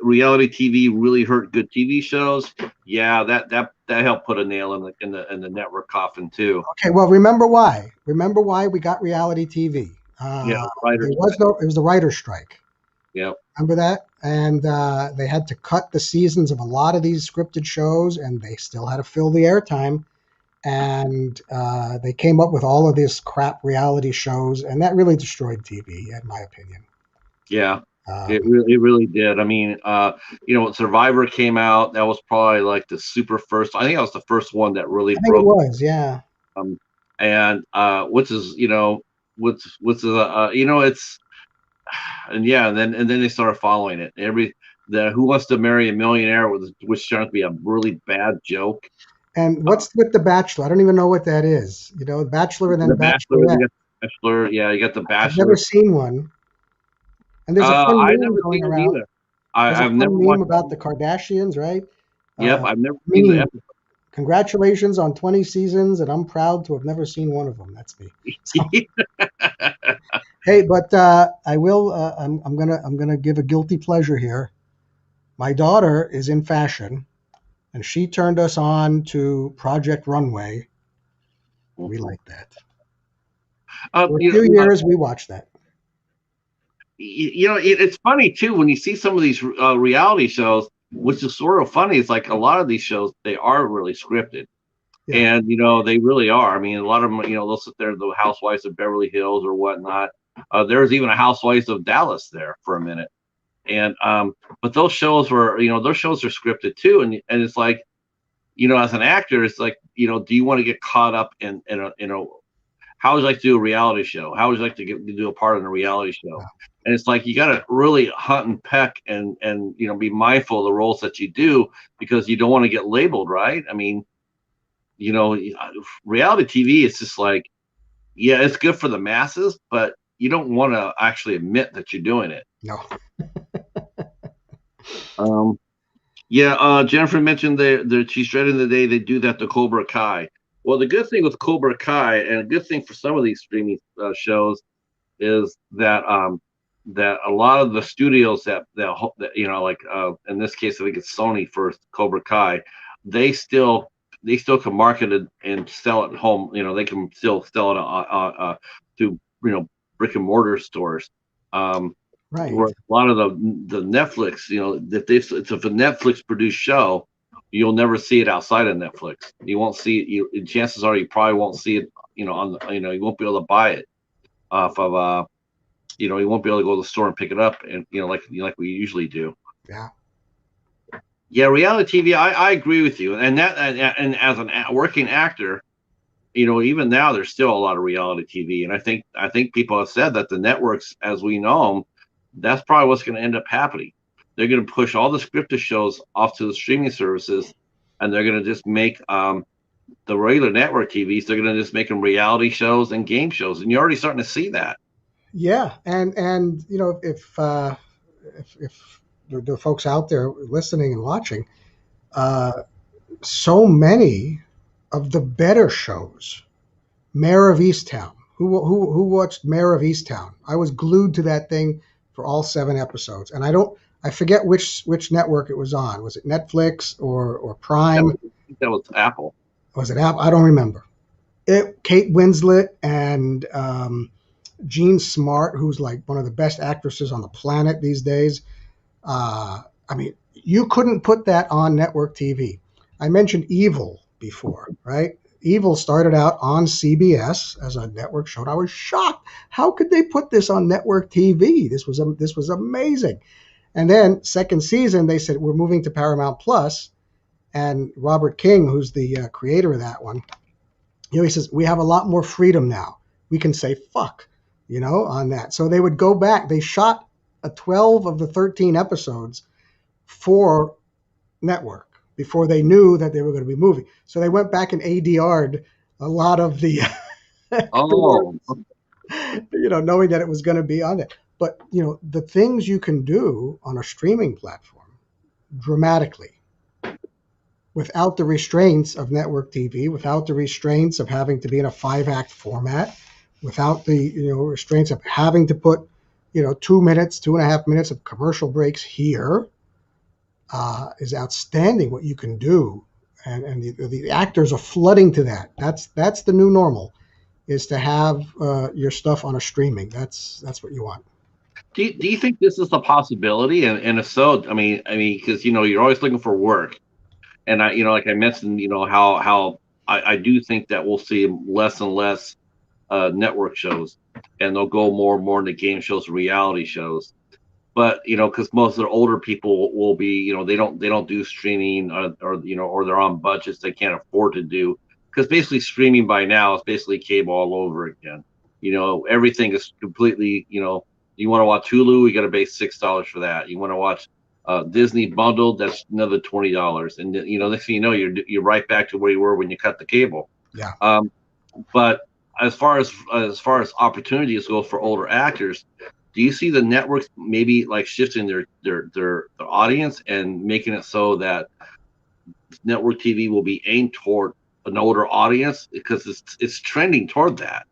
reality TV really hurt good TV shows. Yeah, that helped put a nail in the network coffin too. Okay. Well, remember why? Remember why we got reality TV? Yeah, writers. It was the writer's strike. Yeah, Remember that? And they had to cut the seasons of a lot of these scripted shows, and they still had to fill the airtime. And they came up with all of these crap reality shows, and that really destroyed TV, in my opinion. yeah. It Um, really did. I mean, when Survivor came out, that was probably like the super first. I think that was the first one that really I think it broke. was, yeah. Um, and which is which is it's and yeah, and then they started following it. The Who Wants to Marry a Millionaire which turned out to be a really bad joke. And Uh, what's with the Bachelor? I don't even know what that is. Bachelor and the then Bachelor, you Bachelorette. got the Bachelor, yeah, you got the I've never Bachelor. seen one. And there's a fun I've meme never going seen it around. either. There's a I've never fun meme watched. about the Kardashians, right? Yep, Uh, I've never seen the meme. episode. Congratulations on 20 seasons, and I'm proud to have never seen one of them. That's me. So, hey, but I will. I'm gonna give a guilty pleasure here. My daughter is in fashion, and she turned us on to Project Runway. We like that. uh, For a you few know, years, we watched that. it's funny too when you see some of these reality shows, which is sort of funny. It's like a lot of these shows they are really scripted, Yeah. and they really are. I mean, a lot of them, they'll sit there, the Housewives of Beverly Hills or whatnot. There's even a Housewives of Dallas there for a minute, and but those shows are scripted too, and it's like as an actor, it's like do you want to get caught up in a how would you like to do a reality show? How would you like to do a part in a reality show? And it's like you got to really hunt and peck and be mindful of the roles that you do because you don't want to get labeled, right? I mean, you know, reality TV is just like, yeah, it's good for the masses, but you don't want to actually admit that you're doing it. No. Um, yeah, Jennifer mentioned she's dreading the day they do that to Cobra Kai. Well, the good thing with Cobra Kai and a good thing for some of these streaming shows is that a lot of the studios that like in this case I think it's Sony for Cobra Kai, they still can market it and sell it at home. They can still sell it to brick and mortar stores. Right. Where a lot of the Netflix, if it's a Netflix produced show, you'll never see it outside of Netflix. You won't see it. Chances are you probably won't see it. You won't be able to buy it off of you won't be able to go to the store and pick it up, and like we usually do. Yeah. Yeah, reality TV. I agree with you, and as a working actor, even now there's still a lot of reality TV, and I think people have said that the networks, as we know them, that's probably what's going to end up happening. They're going to push all the scripted shows off to the streaming services, and they're going to just make the regular network TVs. They're going to just make them reality shows and game shows, and you're already starting to see that. Yeah. And if the folks out there listening and watching, uh, so many of the better shows, Mayor of Easttown, Who watched Mayor of Easttown? I was glued to that thing for all 7 episodes, and I forget which network it was on. Was it Netflix or Prime? That was Apple. Was it Apple? I don't remember. Kate Winslet and Jean Smart, who's like one of the best actresses on the planet these days. I mean, you couldn't put that on network TV. I mentioned Evil before, right? Evil started out on CBS as a network show. And I was shocked. How could they put this on network TV? This was amazing. And then second season, they said we're moving to Paramount Plus, and Robert King, who's the creator of that one, he says we have a lot more freedom now. We can say fuck, on that. So they would go back. They shot 12 of the 13 episodes for network before they knew that they were going to be moving. So they went back and ADR'd a lot of the, Oh, knowing that it was going to be on it. But, the things you can do on a streaming platform dramatically without the restraints of network TV, without the restraints of having to be in a 5-act format, without the, restraints of having to put, 2 minutes, 2.5 minutes of commercial breaks here, is outstanding what you can do, and the actors are flooding to that. That's the new normal, is to have your stuff on a streaming. That's what you want. do you think this is a possibility? And if so, I mean, because you're always looking for work, and like I mentioned, how I do think that we'll see less and less network shows, and they'll go more and more into game shows and reality shows. But because most of the older people will be, they don't do streaming, or they're on budgets they can't afford to do, because basically streaming by now is basically cable all over again. Everything is completely, you want to watch Hulu, you got to pay $6 for that. You want to watch Disney bundled, that's another $20, and next thing you know, you're right back to where you were when you cut the cable. Yeah. But as far as opportunities go for older actors, do you see the networks maybe like shifting their audience and making it so that network TV will be aimed toward an older audience, because it's trending toward that?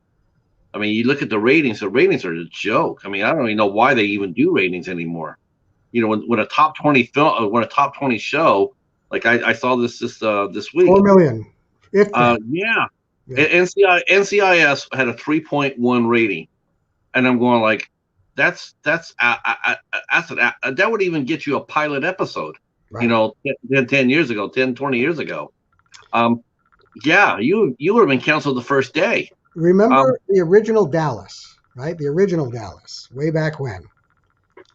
I mean, you look at the ratings. The ratings are a joke. I mean, I don't even know why they even do ratings anymore. When a top 20 film, when a top 20 show, like I saw this week. 4 million. Yeah. NCIS had a 3.1 rating, and I'm going like, that would even get you a pilot episode, right. 10 years ago, 10, 20 years ago. Yeah, you would have been canceled the first day. Remember the original Dallas, right? The original Dallas, way back when.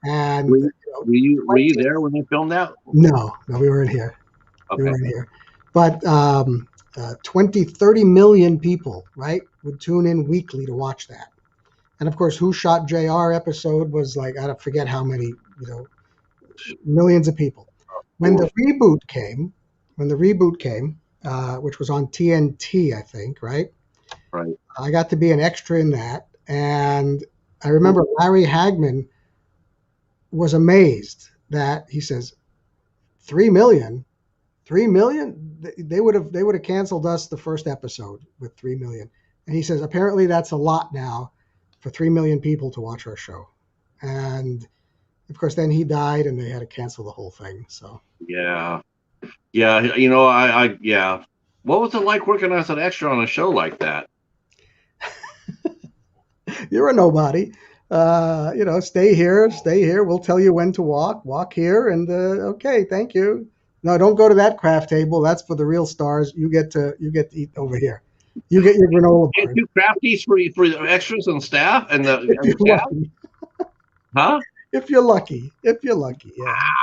And were you there when they filmed that? No, we weren't here. Okay. We weren't here. But 30 million people, right, would tune in weekly to watch that. And of course, Who Shot JR episode was like, I forget how many, millions of people. When the reboot came, which was on TNT, I think, right? Right. I got to be an extra in that. And I remember Larry Hagman was amazed that he says, 3 million? They would have canceled us the first episode with 3 million. And he says, apparently that's a lot now for 3 million people to watch our show. And of course, then he died and they had to cancel the whole thing. So yeah. I what was it like working as an extra on a show like that? You're a nobody. Stay here. We'll tell you when to walk here. And okay, thank you. No, don't go to that craft table. That's for the real stars. You get to eat over here. You get your granola bar. Two crafties for the extras and staff and the staff? Huh? If you're lucky, yeah.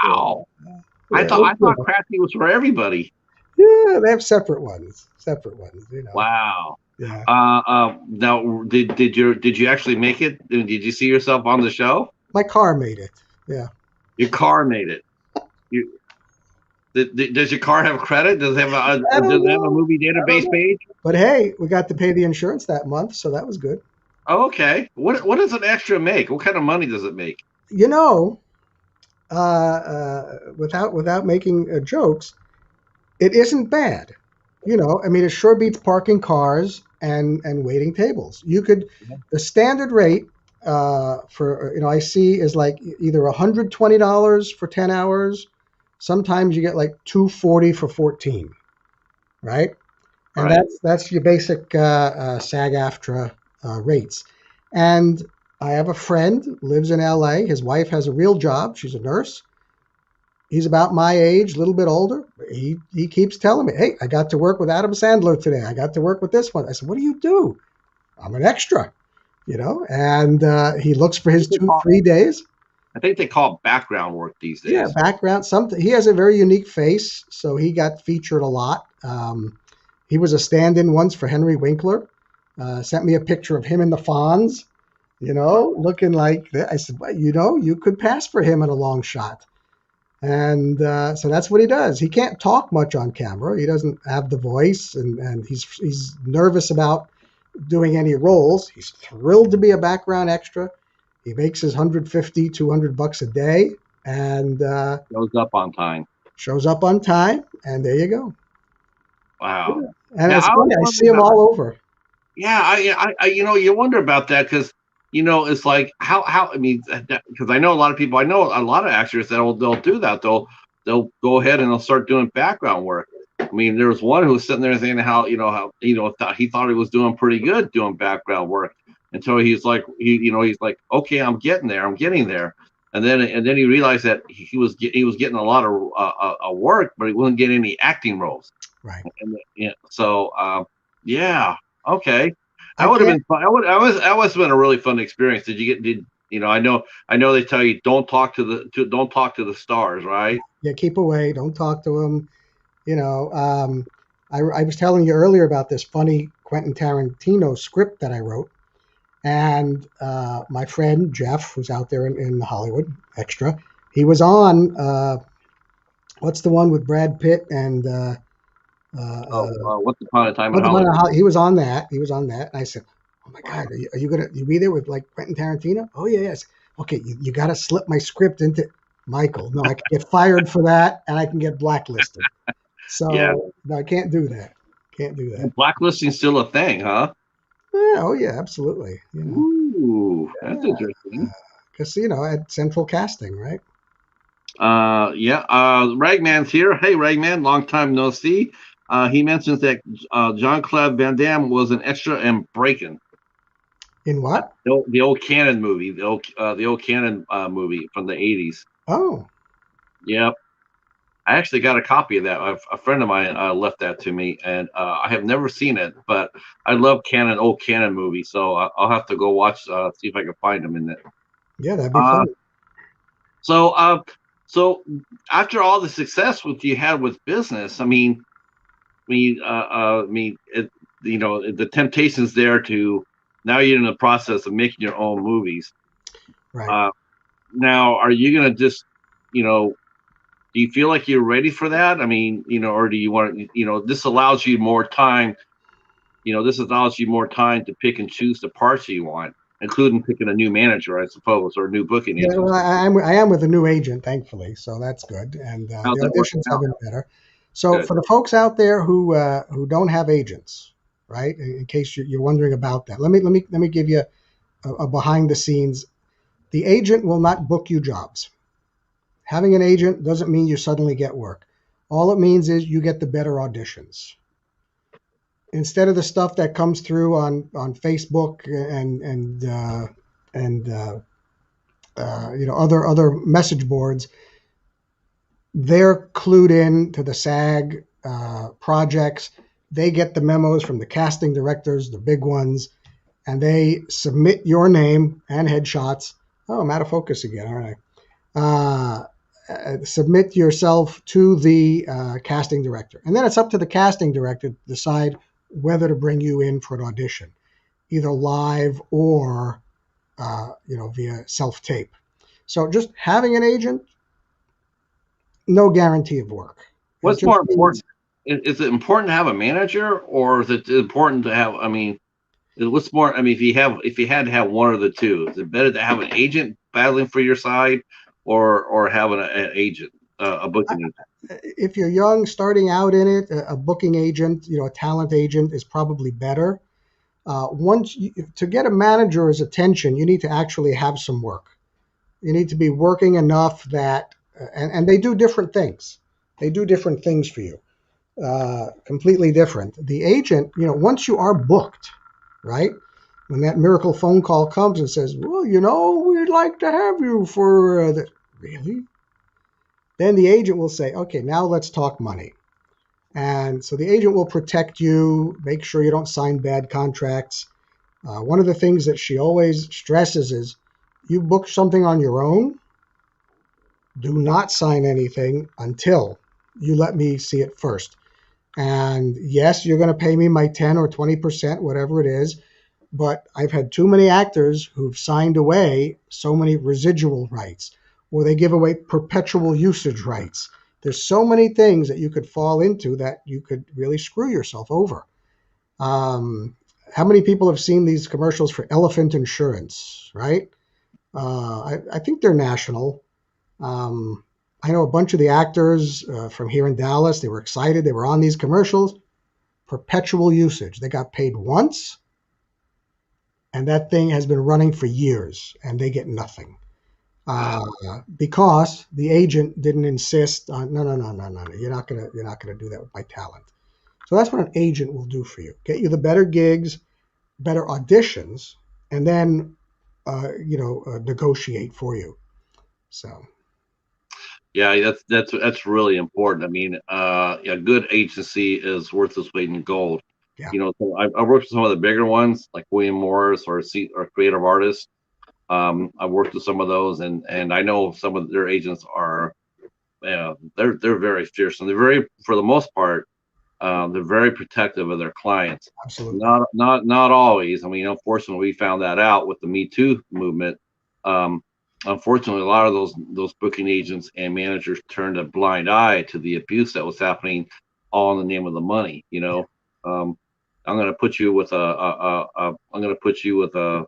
Wow. Yeah. I thought crafty was for everybody. Yeah, they have separate ones. Wow. Yeah. Now, did you actually make it? Did you see yourself on the show? My car made it. Yeah. Your car made it. Does your car have credit? Does it have a movie database page? But hey, we got to pay the insurance that month, so that was good. Oh, okay. What does an extra make? What kind of money does it make? Without making jokes, it isn't bad. I mean, it sure beats parking cars and waiting tables. The standard rate for I see is like either $120 for 10 hours. Sometimes you get like 240 for 14, right? And Right. that's your basic SAG-AFTRA rates. And I have a friend lives in LA. His wife has a real job. She's a nurse. He's about my age, a little bit older. He keeps telling me, "Hey, I got to work with Adam Sandler today. I got to work with this one." I said, "What do you do?" "I'm an extra." And he looks for his two, 3 days. I think they call it background work these Yeah, days. background. Something. He has a very unique face, so he got featured a lot. He was a stand-in once for Henry Winkler. Sent me a picture of him in the Fonz. Looking like that. I said, well, you could pass for him in a long shot. And so that's what he does. He can't talk much on camera. He doesn't have the voice, and he's nervous about doing any roles. He's thrilled to be a background extra. He makes his 150, $200 a day, and Goes up on time. shows up on time. And there you go. Wow. Yeah. And Yeah, it's I always funny. I wonder see him about. all over. Yeah, you wonder about that because, it's like how I mean, because I know a lot of people, I know a lot of actors they'll do that. They'll go ahead and they'll start doing background work. I mean, there was one who was sitting there saying he thought he was doing pretty good doing background work until he's like, okay, I'm getting there, and then he realized that he was getting a lot of work, but he wasn't getting any acting roles. Right. And so yeah, okay. I That would have can't. been fun. That must have been a really fun experience. I know they tell you don't talk to the stars, right? Yeah, keep away. Don't talk to him. I was telling you earlier about this funny Quentin Tarantino script that I wrote. And my friend Jeff, who's out there in Hollywood, extra, he was on what's the one with Brad Pitt and Oh, once upon a time in what's the one? Hollywood. He was on that. He was on that. And I said, "Oh my God, are you gonna you be there with like Quentin Tarantino?" "Oh yeah, yes." "Okay, you got to slip my script into Michael. No, I can get fired for that, and I can get blacklisted. Yeah, So no, I can't do that. Can't do that." blacklisting's still a thing, huh? Yeah, oh yeah, absolutely. Ooh, that's interesting. Because at central casting, right? Yeah. Ragman's here. Hey, Ragman, long time no see. He mentions that Jean-Claude Van Damme was an extra in Breaking. In what? The old Cannon movie, the old Cannon movie from the 80s. Oh, Yep. I actually got a copy of that. A friend of mine left that to me, and I have never seen it, but I love old Cannon movies, so I'll have to go watch, see if I can find them in it. yeah, that'd be Uh, fun. so, uh, so after all the success you had with business, the temptation's there to now you're in the process of making your own movies. Right. Uh, Now, are you gonna just, you know, do you feel like you're ready for that? I mean, or do you want, this allows you more time. This allows you more time to pick and choose the parts you want, including picking a new manager, I suppose, or a new booking Yeah, well, agency. I am with a new agent, thankfully, so that's good. And How's the that working auditions have out? been better. So Good. for the folks out there who don't have agents, right? In case you're wondering about that, let me give you a behind the scenes. The agent will not book you jobs. Having an agent doesn't mean you suddenly get work. All it means is you get the better auditions. Instead of the stuff that comes through on Facebook and other message boards, they're clued in to the SAG projects. They get the memos from the casting directors, the big ones, and they submit your name and headshots. Oh, I'm out of focus again, aren't I? Submit yourself to the casting director, and then it's up to the casting director to decide whether to bring you in for an audition, either live or via self tape. So just having an agent, no guarantee of work. It What's just more means important? Is it important to have a manager, or is it important to have? I mean, what's more? I mean, if you had to have one of the two, is it better to have an agent battling for your side, or having an agent, a booking agent? if you're young, starting out in it, a booking agent, a talent agent is probably better. To get a manager's attention, you need to actually have some work. You need to be working enough that, and they do different things. They do different things for you, completely different. The agent, once you are booked, right? When that miracle phone call comes and says, well, we'd like to have you for really? Then the agent will say, okay, now let's talk money. And so the agent will protect you, make sure you don't sign bad contracts. One of the things that she always stresses is you book something on your own, do not sign anything until you let me see it first. And yes, you're going to pay me my 10 or 20%, whatever it is. But I've had too many actors who've signed away so many residual rights, or they give away perpetual usage rights. There's so many things that you could fall into that you could really screw yourself over. Um, how many people have seen these commercials for elephant insurance, right? I think they're national. Um, I know a bunch of the actors from here in Dallas. They were excited. They were on these commercials. Perpetual usage. They got paid once, and that thing has been running for years, and they get nothing because the agent didn't insist on no, no, no, no, no, no. You're not gonna do that with my talent. So that's what an agent will do for you: get you the better gigs, better auditions, and then negotiate for you. So Yeah, that's really important. I mean, a good agency is worth its weight in gold. yeah, So I worked with some of the bigger ones like William Morris or Creative Artists. I've worked with some of those, and I know some of their agents are, they're very fierce, and they're very, for the most part, they're very protective of their clients. absolutely. Not always. I mean, unfortunately, we found that out with the Me Too movement. Um, Unfortunately, a lot of those booking agents and managers turned a blind eye to the abuse that was happening, all in the name of the money. Um, I'm going to put you with I'm going to put you with a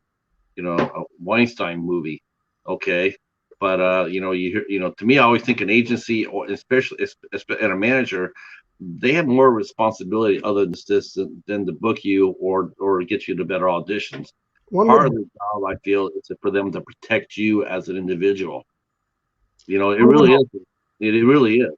Weinstein movie, okay? But to me, I always think an agency, or especially and a manager, they have more responsibility other than this than to book you or get you to better auditions. One would Part of the job, I feel, is for them to protect you as an individual. It one would really hope. is. It really is.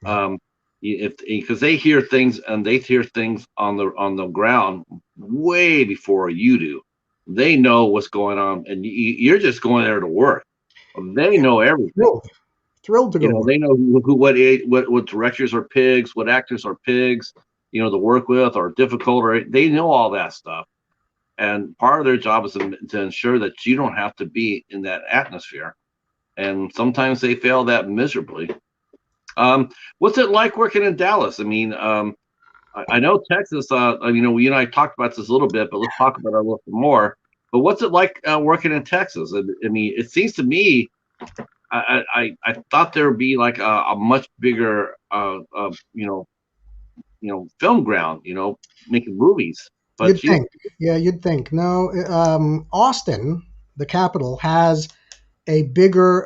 Yeah. Um, if because they hear things, and they hear things on the ground way before you do. They know what's going on, and you're just going there to work. They know everything. Thrilled, thrilled to go work. They know what directors are pigs, what actors are pigs, to work with, or difficult, or they know all that stuff. And part of their job is to ensure that you don't have to be in that atmosphere. And sometimes they fail that miserably. What's it like working in Dallas? I mean, I know Texas. We and I talked about this a little bit, but let's talk about it a little bit more. But what's it like working in Texas? I mean, it seems to me, I thought there would be like a much bigger, film ground, making movies. You'd But you, think, yeah, you'd think. No, Austin, the capital, has a bigger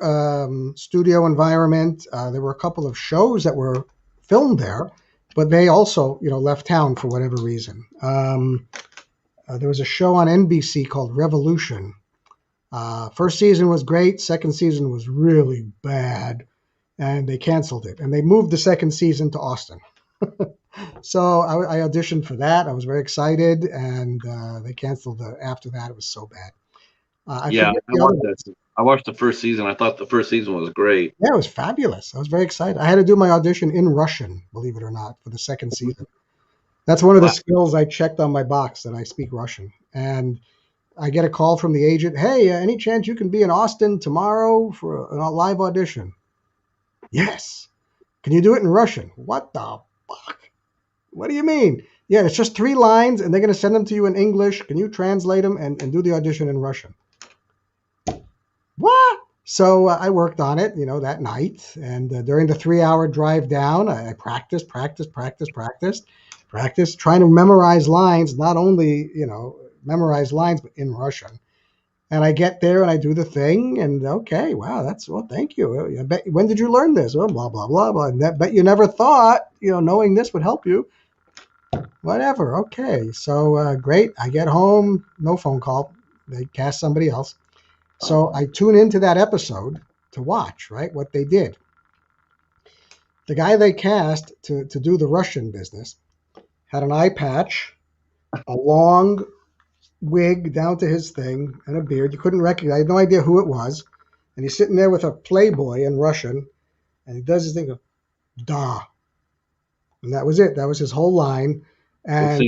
studio environment. There were a couple of shows that were filmed there, but they also, left town for whatever reason. There was a show on NBC called Revolution. First season was great. Second season was really bad, and they canceled it. And they moved the second season to Austin. So I auditioned for that. I was very excited, and they canceled after that. It was so bad. I yeah, forget the other ones. I watched the first season. I thought the first season was great. Yeah, it was fabulous. I was very excited. I had to do my audition in Russian, believe it or not, for the second season. That's one of the Wow. skills I checked on my box that I speak Russian. And I get a call from the agent. Hey, any chance you can be in Austin tomorrow for a live audition? Yes. Can you do it in Russian? What the fuck? What do you mean? Yeah, it's just 3 lines, and they're going to send them to you in English. Can you translate them and do the audition in Russian? What? So I worked on it, that night. And during the 3-hour drive down, I practiced, trying to memorize lines, not only, memorize lines, but in Russian. And I get there and I do the thing, and okay, wow, well, thank you. I bet, when did you learn this? Oh, blah blah blah blah. And bet you never thought, knowing this would help you. Whatever. Okay, so great. I get home, no phone call. They cast somebody else. So I tune into that episode to watch, right, what they did. The guy they cast to do the Russian business had an eye patch, a long wig down to his thing, and a beard. You couldn't recognize. I had no idea who it was. And he's sitting there with a Playboy in Russian, and he does his thing, of, da, and that was it. That was his whole line. Let's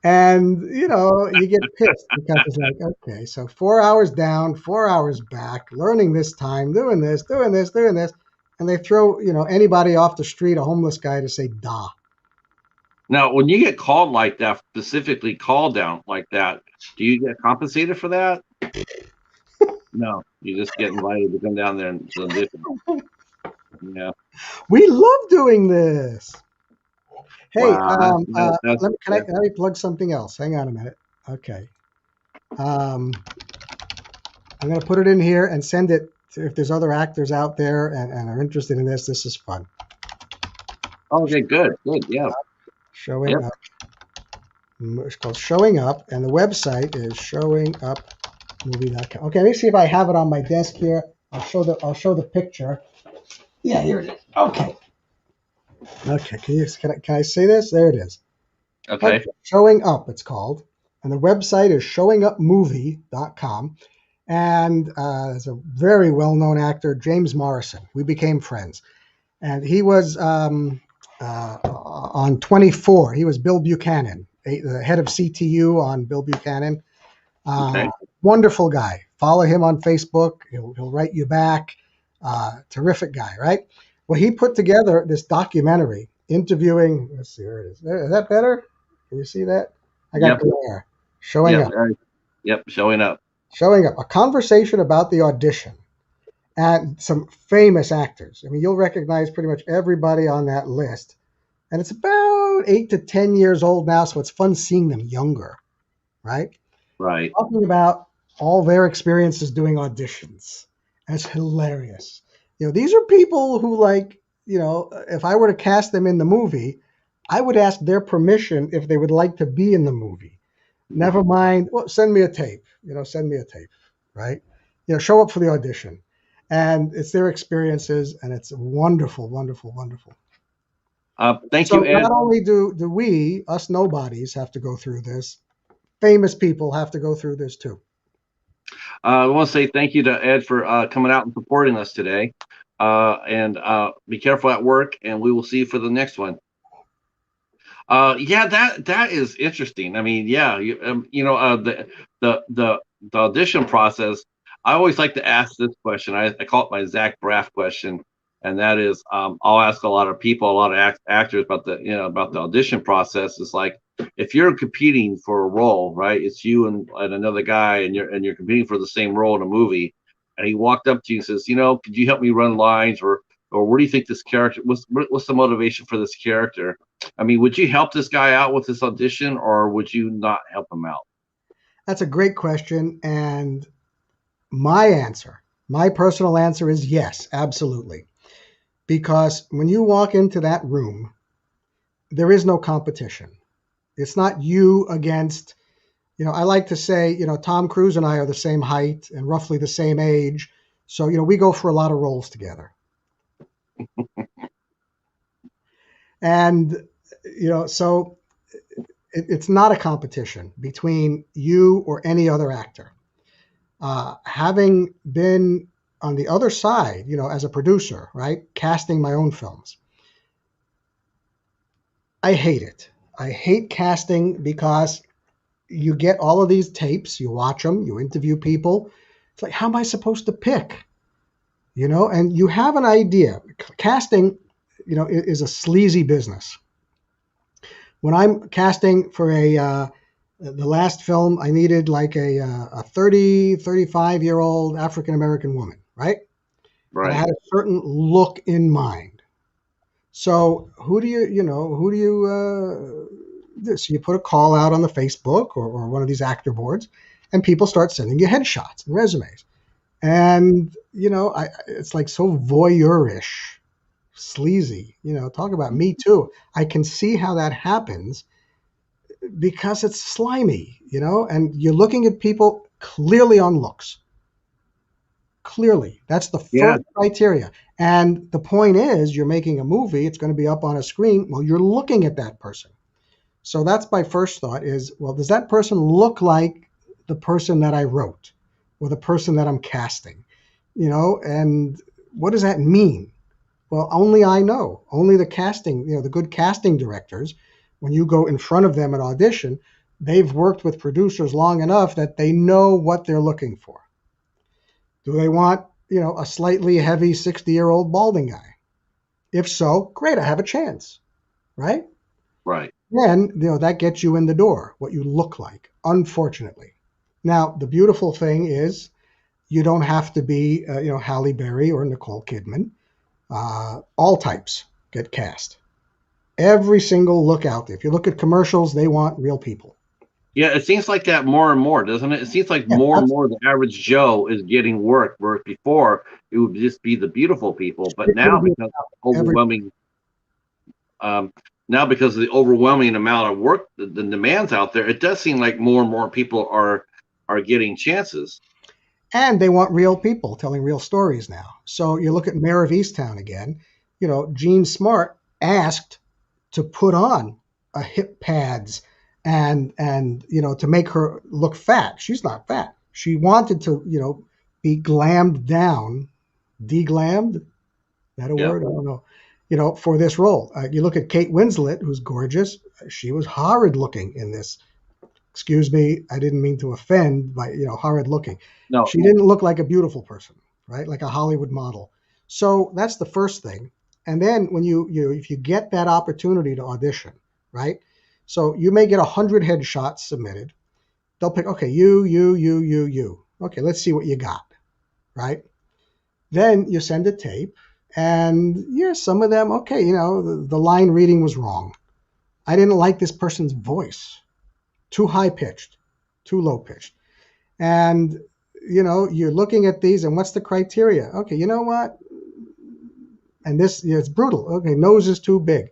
And see. you get pissed because it's like, okay, so 4 hours down, 4 hours back, learning this time, doing this, doing this, doing this, and they throw anybody off the street, a homeless guy, to say da. Now, when you get called like that, specifically called down like that, do you get compensated for that? No, you just get invited to come down there and audition. Yeah. We love doing this. Hey, Wow. That's let me plug something else. Hang on a minute. Okay. I'm going to put it in here and send it to, if there's other actors out there and are interested in this. This is fun. okay. Good. Good. Yeah. Showing Yep. Up. It's called Showing Up, and the website is showingupmovie.com. Okay, let me see if I have it on my desk here. I'll show the picture. Yeah, here it is. Okay. Okay, can I say this? There it is. Okay. Showing Up, it's called. And the website is showingupmovie.com. And there's a very well-known actor, James Morrison. We became friends. And he was on 24. He was Bill Buchanan, the head of CTU on Bill Buchanan. Okay. Wonderful guy. Follow him on Facebook. He'll write you back. Terrific guy, right? Well, he put together this documentary interviewing. Let's see, here it is. Is that better? Can you see that? I got Yep. glare. Showing Yep. Up. Yep. Showing up. Showing Up. A conversation about the audition and some famous actors. I mean, you'll recognize pretty much everybody on that list. And it's about 8 to 10 years old now, so it's fun seeing them younger, right? Right. Talking about all their experiences doing auditions. And it's hilarious. These are people who, if I were to cast them in the movie, I would ask their permission if they would like to be in the movie. Never mind, well, send me a tape, right? Show up for the audition. And it's their experiences, and it's wonderful, wonderful, wonderful. Thank So you, Ed. not only do we, us nobodies, have to go through this, famous people have to go through this too. I want to say thank you to Ed for coming out and supporting us today. And be careful at work, and we will see you for the next one. Yeah, that is interesting. I mean, yeah, the audition process. I always like to ask this question. I call it my Zach Braff question, and that is, I'll ask a lot of people, a lot of actors about the audition process. It's like, if you're competing for a role, right? It's you and another guy, and you're competing for the same role in a movie, and he walked up to you and says, could you help me run lines, or what do you think this character? What's the motivation for this character? I mean, would you help this guy out with this audition, or would you not help him out? That's a great question, and my personal answer is yes, absolutely. Because when you walk into that room, there is no competition. It's not you against, I like to say, Tom Cruise and I are the same height and roughly the same age. So, we go for a lot of roles together. And, so it's not a competition between you or any other actor. Having been on the other side, as a producer, right, casting my own films, I hate it. I hate casting because you get all of these tapes, you watch them, you interview people. It's like, how am I supposed to pick? And you have an idea. Casting, is a sleazy business. When I'm casting for the last film, I needed like a 30, 35-year-old African-American woman, right? And I Right. had a certain look in mind. So who do you do? So you put a call out on the Facebook or one of these actor boards, and people start sending you headshots and resumes. And it's like so voyeurish, sleazy. Talk about me too. I can see how that happens because it's slimy. And you're looking at people clearly on looks. Clearly, that's the Yeah, first criteria. And the point is, you're making a movie. It's going to be up on a screen. Well, you're looking at that person. So that's my first thought is, well, does that person look like the person that I wrote or the person that I'm casting? And what does that mean? Well, only I know. Only the casting, the good casting directors, when you go in front of them at audition, they've worked with producers long enough that they know what they're looking for. Do they want, a slightly heavy 60-year-old balding guy? If so, great, I have a chance, right? right. Then, that gets you in the door, what you look like, unfortunately. Now, the beautiful thing is you don't have to be, Halle Berry or Nicole Kidman. All types get cast. Every single look out there. If you look at commercials, they want real people. Yeah, it seems like that more and more, doesn't it? It seems like Yeah, more and more the average Joe is getting work, where before it would just be the beautiful people. But it now, could be because of every. overwhelming, um, now because of the overwhelming amount of work, the demands out there, it does seem like more and more people are getting chances. And they want real people telling real stories now. So you look at Mayor of Easttown again. Gene Smart asked to put on a hip pads and to make her look fat. She's not fat. She wanted to be glammed down, deglammed. Is that a Yeah. word? I don't know. For this role, you look at Kate Winslet, who's gorgeous. She was horrid looking in this. Excuse me, I didn't mean to offend by horrid looking. No. She didn't look like a beautiful person, right? Like a Hollywood model. So that's the first thing. And then when you if you get that opportunity to audition, right? So you may get 100 headshots submitted. They'll pick, okay, you. Okay, let's see what you got, right? Then you send a tape, and yeah, some of them, okay, the line reading was wrong. I didn't like this person's voice. Too high pitched, too low pitched. And, you're looking at these, and what's the criteria? Okay, you know what? And this, it's brutal. Okay, nose is too big.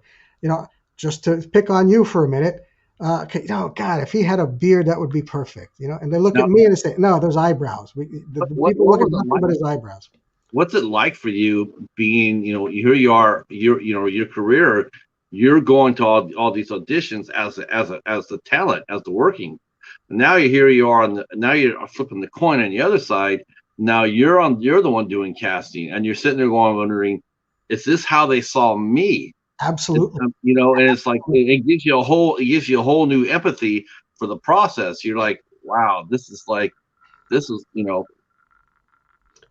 Just to pick on you for a minute. Okay, God, if he had a beard, that would be perfect. And they look Now, at me and they say, no, there's eyebrows. The people what look at was it nothing like? but his eyebrows. What's it like for you being, here you are, your career, you're going to all these auditions as the talent, as the working. Now here you are, now you're flipping the coin on the other side. Now you're the one doing casting, and you're sitting there going, wondering, is this how they saw me? Absolutely. And it's like it gives you a whole new empathy for the process. You're like, wow, this is.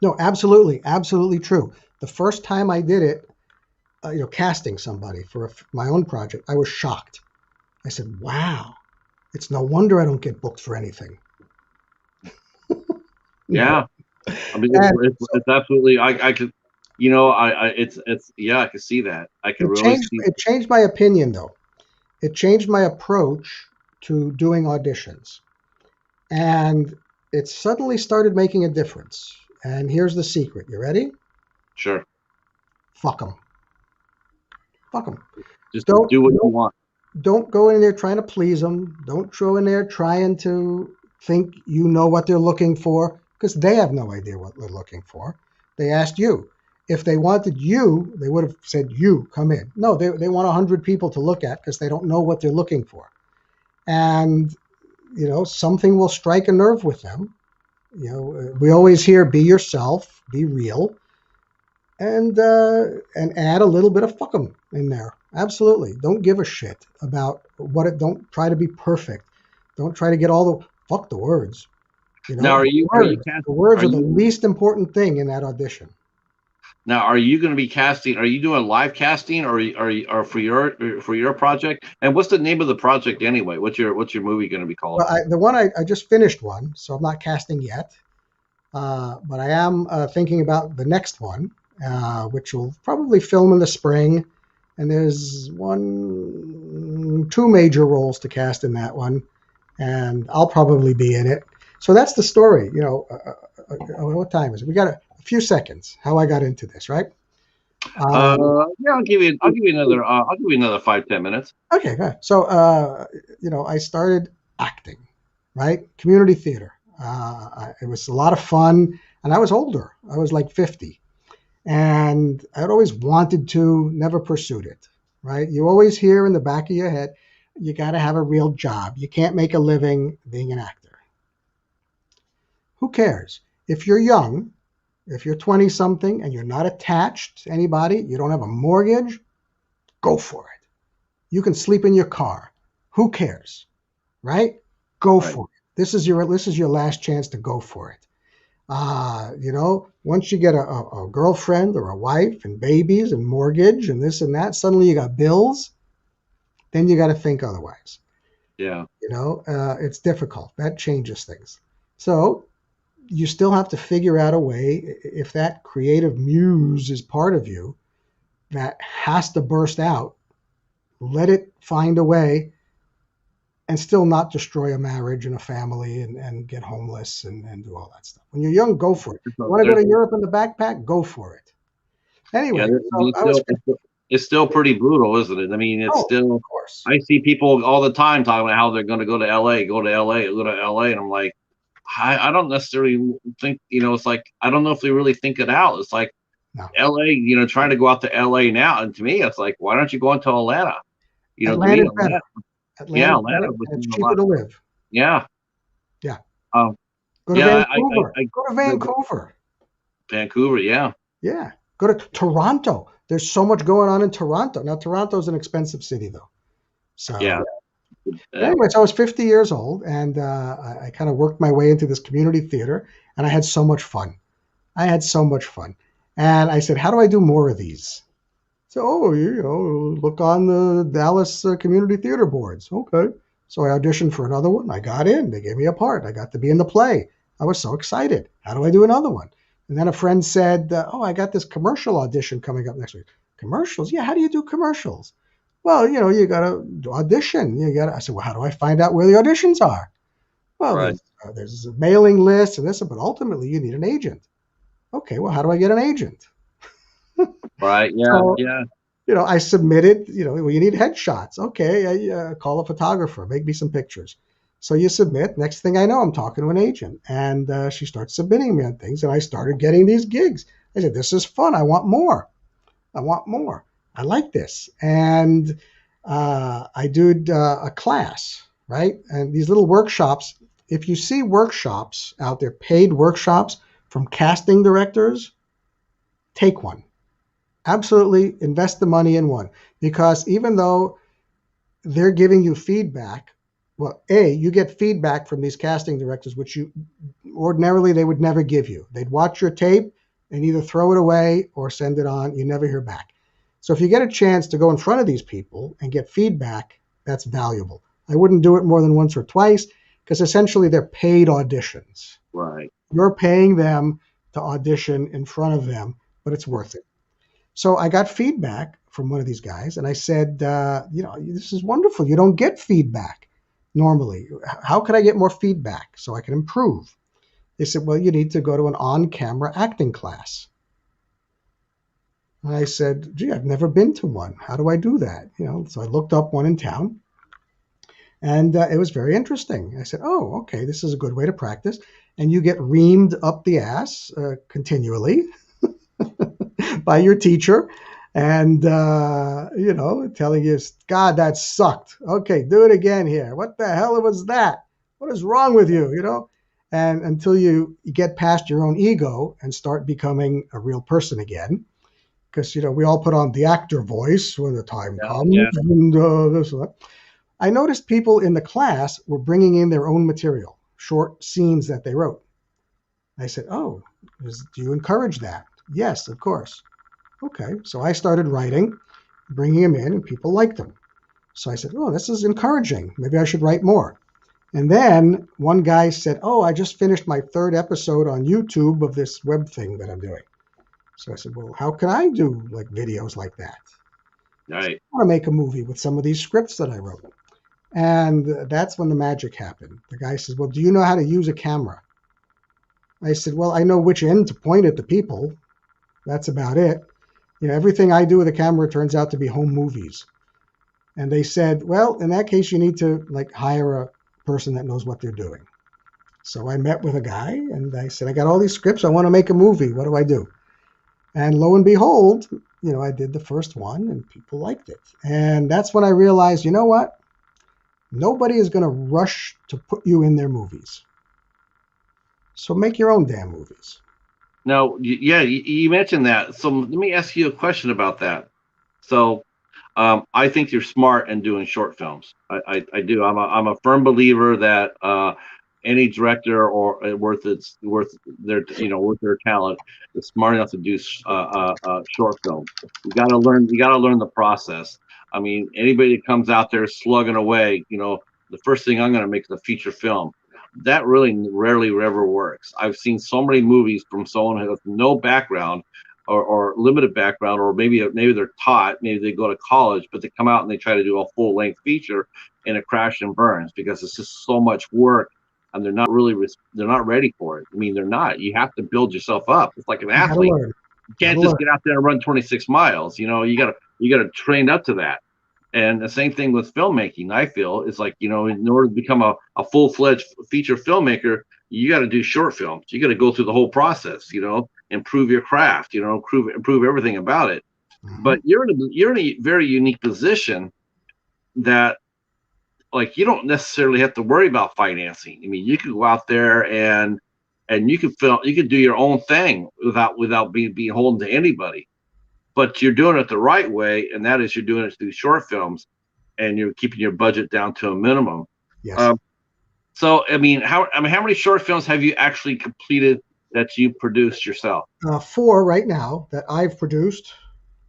No, absolutely. Absolutely true. The first time I did it, casting somebody for my own project, I was shocked. I said, wow, it's no wonder I don't get booked for anything. Yeah. I mean, And it's absolutely. I could, it's yeah. I could see that. I could it really changed. see. It changed my opinion, though. It changed my approach to doing auditions, and it suddenly started making a difference. And here's the secret. You ready? Sure, Fuck them. Fuck them. just Don't do what you don't want. don't go in there trying to please them. Don't go in there trying to think you know what they're looking for because they have no idea what they're looking for. They asked you. If they wanted you, they would have said, you come in. No, they want 100 people to look at because they don't know what they're looking for. And, something will strike a nerve with them. We always hear, be yourself, be real, and add a little bit of fuck 'em in there. Absolutely. Don't give a shit about don't try to be perfect. Don't try to get all fuck the words. Now, The words are are the you least important thing in that audition. now? Are you going to be casting? Are you doing live casting, or for your project? And what's the name of the project anyway? What's your movie going to be called? Well, the one I just finished one, so I'm not casting yet. But I am thinking about the next one, which will probably film in the spring. And there's two major roles to cast in that one, and I'll probably be in it. So that's the story. What time is it? We got a few seconds. How I got into this, right? Yeah, I'll give you another 5, 10 minutes. Okay, good. So, I started acting, right? Community theater. It was a lot of fun, and I was older. I was like 50, and I'd always wanted to, never pursued it, right? You always hear in the back of your head, you got to have a real job. You can't make a living being an actor. Who cares? If you're young, if you're 20 something and you're not attached to anybody, you don't have a mortgage, go for it. You can sleep in your car. Who cares? Right? Go Right. for it. This is your last chance to go for it. Once you get a girlfriend or a wife and babies and mortgage and this and that, suddenly you got bills. Then you got to think otherwise. Yeah. It's difficult. That changes things. So you still have to figure out a way, if that creative muse is part of you that has to burst out, let it find a way and still not destroy a marriage and a family and get homeless and do all that stuff. When you're young, go for it. You So want to go to Europe in the backpack? Go for it. yeah, Anyway, I mean, so I was, it's still pretty brutal, isn't it? I mean, it's oh, still. of course. I see people all the time talking about how they're going to go to LA, go to LA, go to LA, and I'm like, I don't necessarily think, it's like I don't know if they really think it out. It's like No. LA, trying to go out to LA now, and to me, it's like, why don't you go into Atlanta? To me, Atlanta's better. Atlanta, yeah, Atlanta's better, Atlanta was and it's a cheaper lot. to live. Yeah, Yeah. um, Go to yeah, Vancouver. Go to the Vancouver. Vancouver, yeah, Yeah. Go to Toronto. There's so much going on in Toronto. Now, Toronto's an expensive city, though. So yeah, anyway, so I was 50 years old, and I kind of worked my way into this community theater, and I had so much fun. I had so much fun. And I said, how do I do more of these? So, look on the Dallas Community Theater boards. Okay. So I auditioned for another one. I got in. They gave me a part. I got to be in the play. I was so excited. How do I do another one? And then a friend said, oh, I got this commercial audition coming up next week. Commercials? Yeah, how do you do commercials? Well, you got to audition. I said, well, how do I find out where the auditions are? Well, right, there's a mailing list and this, but ultimately you need an agent. Okay, well, how do I get an agent? right, yeah, So, yeah, I submitted, well, you need headshots. Okay, I call a photographer, make me some pictures. So you submit. Next thing I know, I'm talking to an agent, and she starts submitting me on things, and I started getting these gigs. I said, this is fun. I want more. I want more. I like this. And I did a class, right? And these little workshops, if you see workshops out there, paid workshops from casting directors, take one. Absolutely invest the money in one. Because even though they're giving you feedback, well, you get feedback from these casting directors, which you ordinarily they would never give you. They'd watch your tape and either throw it away or send it on. You never hear back. So if you get a chance to go in front of these people and get feedback, that's valuable. I wouldn't do it more than once or twice because essentially they're paid auditions. right. You're paying them to audition in front of them, but it's worth it. So I got feedback from one of these guys, and I said, this is wonderful. You don't get feedback normally. How could I get more feedback so I can improve? They said, well, you need to go to an on-camera acting class. And I said, gee, I've never been to one. How do I do that? So I looked up one in town, and it was very interesting. I said, oh, okay, this is a good way to practice. And you get reamed up the ass continually by your teacher and telling you, God, that sucked. Okay, do it again here. What the hell was that? What is wrong with you? And until you get past your own ego and start becoming a real person again, because we all put on the actor voice when the time Yeah, comes, yeah, and this and that. I noticed people in the class were bringing in their own material, short scenes that they wrote. I said, oh, do you encourage that? Yes, of course. Okay, so I started writing, bringing them in, and people liked them. So I said, oh, this is encouraging. Maybe I should write more. And then one guy said, oh, I just finished my third episode on YouTube of this web thing that I'm doing. So I said, well, how can I do like videos like that? So right. I want to make a movie with some of these scripts that I wrote. And that's when the magic happened. The guy says, "Well, do you know how to use a camera?" I said, "Well, I know which end to point at the people. That's about it. Everything I do with a camera turns out to be home movies." And they said, "Well, in that case, you need to like hire a person that knows what they're doing." So I met with a guy and I said, "I got all these scripts. I want to make a movie. What do I do?" And lo and behold, I did the first one and people liked it. And that's when I realized, you know what? Nobody is going to rush to put you in their movies. So make your own damn movies. Now, yeah, you mentioned that. So let me ask you a question about that. So, I think you're smart in doing short films. I do. I'm a firm believer that any director or worth their worth their talent is smart enough to do short films. You got to learn the process. I mean, anybody that comes out there slugging away, the first thing I'm going to make is a feature film. That really rarely ever works. I've seen so many movies from someone who has no background or limited background, or maybe they're taught, maybe they go to college, but they come out and they try to do a full length feature, and it crashes and burns because it's just so much work, and they're not ready for it. I mean, they're not. You have to build yourself up. It's like an You got to athlete. learn. You Got to can't just learn. get out there and run 26 miles. You gotta train up to that. And the same thing with filmmaking, I feel, is like, in order to become a full-fledged feature filmmaker, you got to do short films. You got to go through the whole process, improve your craft, improve everything about it. Mhm. But you're in a very unique position that, like, you don't necessarily have to worry about financing. I mean, you could go out there and you could do your own thing without being beholden to anybody. But you're doing it the right way, and that is you're doing it through short films, and you're keeping your budget down to a minimum. Yes. Um, so, how many short films have you actually completed that you produced yourself? Four right now that I've produced,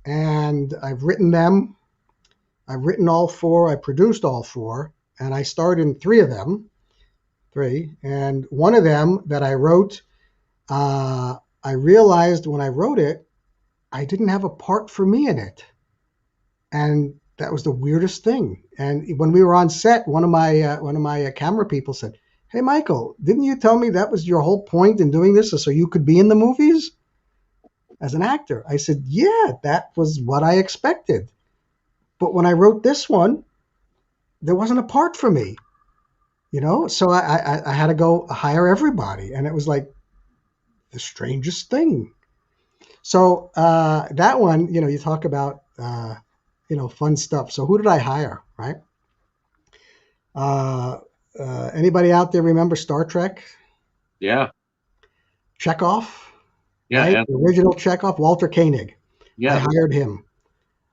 and I've written them. I've written all four. I produced all four, and I starred in three of them. Three. And one of them that I wrote, I realized when I wrote it, I didn't have a part for me in it. And that was the weirdest thing. And when we were on set, one of my camera people said, "Hey, Michael, didn't you tell me that was your whole point in doing this, so you could be in the movies as an actor?" I said, "Yeah, that was what I expected. But when I wrote this one, there wasn't a part for me, So I had to go hire everybody, and it was like the strangest thing." So that one, you talk about fun stuff. So who did I hire, right? Uh, Anybody out there remember Star Trek? Yeah, Chekhov, yeah, right? and The original Chekhov, Walter Koenig. I yeah. hired him.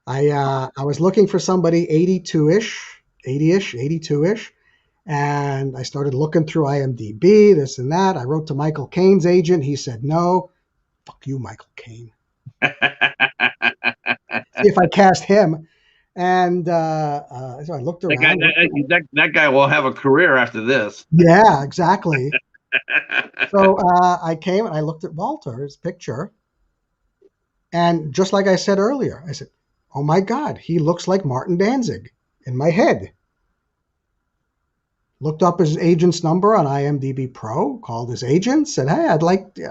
I was looking for somebody 82-ish, 80-ish, 82-ish, and I started looking through IMDb, this and that. I wrote to Michael Caine's agent. He said no. Fuck you, Michael Caine. See if I cast him. And so I looked That guy, around. that guy will have a career after this. Yeah, exactly. So I came and I looked at Walter's picture, and just like I said earlier, I said, "Oh my God, he looks like Martin Danzig." In my head, looked up his agent's number on IMDb Pro, called his agent, said, "Hey, I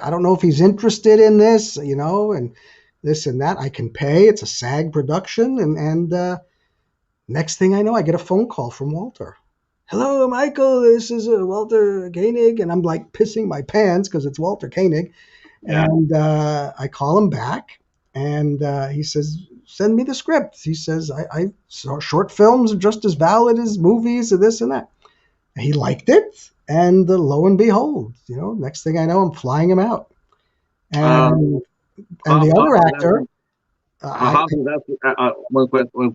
don't know if he's interested in this, and this and that. I can pay. It's a SAG production." And next thing I know, I get a phone call from Walter. "Hello, Michael. This is Walter Koenig," and I'm like pissing my pants because it's Walter Koenig. Yeah. And I call him back, and he says, "Send me the script." He says, I saw short films are just as valid as movies or this and that." He liked it, and lo and behold, next thing I know, I'm flying him out. Uh, And the other actor, I Hobbs is asking one question.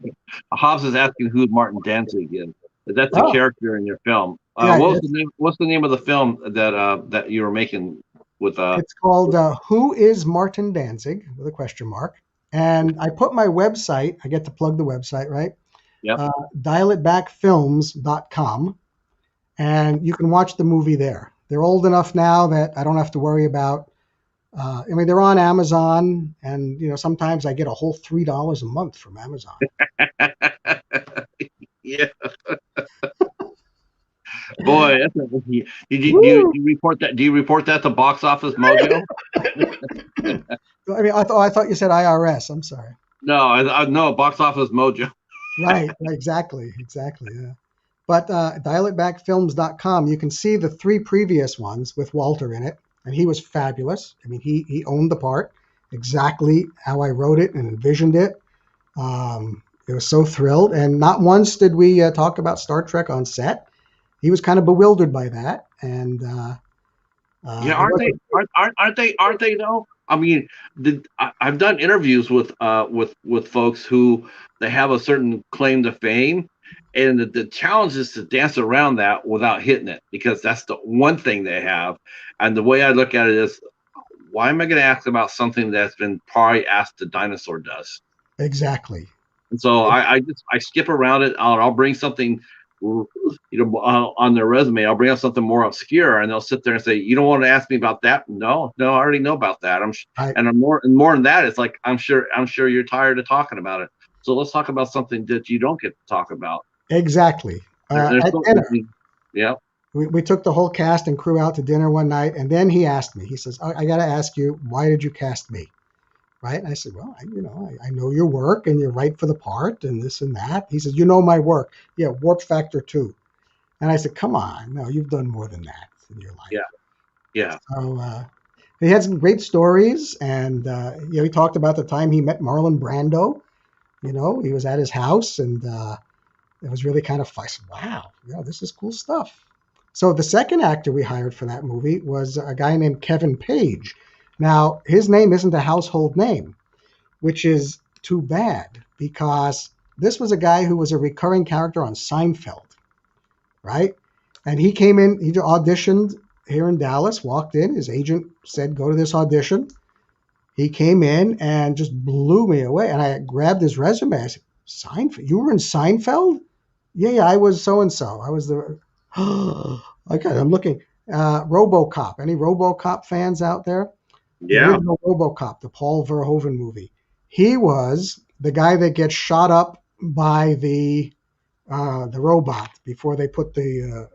Hobbs is asking who Martin Danzig is. That's a oh character in your film. yeah, What was the name? What's the name of the film that you were making with it's called "Who is Martin Danzig?" with a question mark. And I put my website. I get to plug the website, right? Yep. Dialitbackfilms.com, and you can watch the movie there. They're old enough now that I don't have to worry about. I mean, they're on Amazon, and sometimes I get a whole $3 a month from Amazon. Yeah. Boy, Woo! you report that? Do you report that to Box Office Mojo? I mean, I thought you said IRS. I'm sorry. No, I no Box Office Mojo. Right, exactly. Yeah. But dialitbackfilms.com, you can see the three previous ones with Walter in it, and he was fabulous. I mean, he owned the part exactly how I wrote it and envisioned it. It was so thrilled, and not once did we talk about Star Trek on set. He was kind of bewildered by that, and Yeah, it aren't they? wasn't. Aren't they? Aren't they though? I mean, I've done interviews with folks who they have a certain claim to fame, and the challenge is to dance around that without hitting it because that's the one thing they have. And the way I look at it is, why am I going to ask about something that's been probably asked the dinosaur does? Exactly. And so I skip around it. I'll bring something, on their resume. I'll bring up something more obscure, and they'll sit there and say, "You don't want to ask me about that?" No, no, I already know about that. I And more than that. It's like I'm sure you're tired of talking about it. So let's talk about something that you don't get to talk about. exactly. There's At so, dinner, yeah, we took the whole cast and crew out to dinner one night, and then he asked me. He says, I got to ask you, why did you cast me?" Right? And I said, "Well, I know your work and you're right for the part and this and that." He says, "You know my work." "Yeah, Warp Factor 2." And I said, "Come on, no, you've done more than that in your life." yeah, yeah. So he had some great stories, and he talked about the time he met Marlon Brando. He was at his house, and it was really kind of fun. I said, "Wow, this is cool stuff." So the second actor we hired for that movie was a guy named Kevin Page. Now, his name isn't a household name, which is too bad because this was a guy who was a recurring character on Seinfeld, right? And he came in, he auditioned here in Dallas, walked in, his agent said, "Go to this audition." He came in and just blew me away. And I grabbed his resume. I said, "Seinfeld? You were in Seinfeld?" "Yeah, I was so and so. I was the." Okay, I'm looking. RoboCop. Any RoboCop fans out there? The Yeah, original RoboCop, the Paul Verhoeven movie. He was the guy that gets shot up by the robot before they put the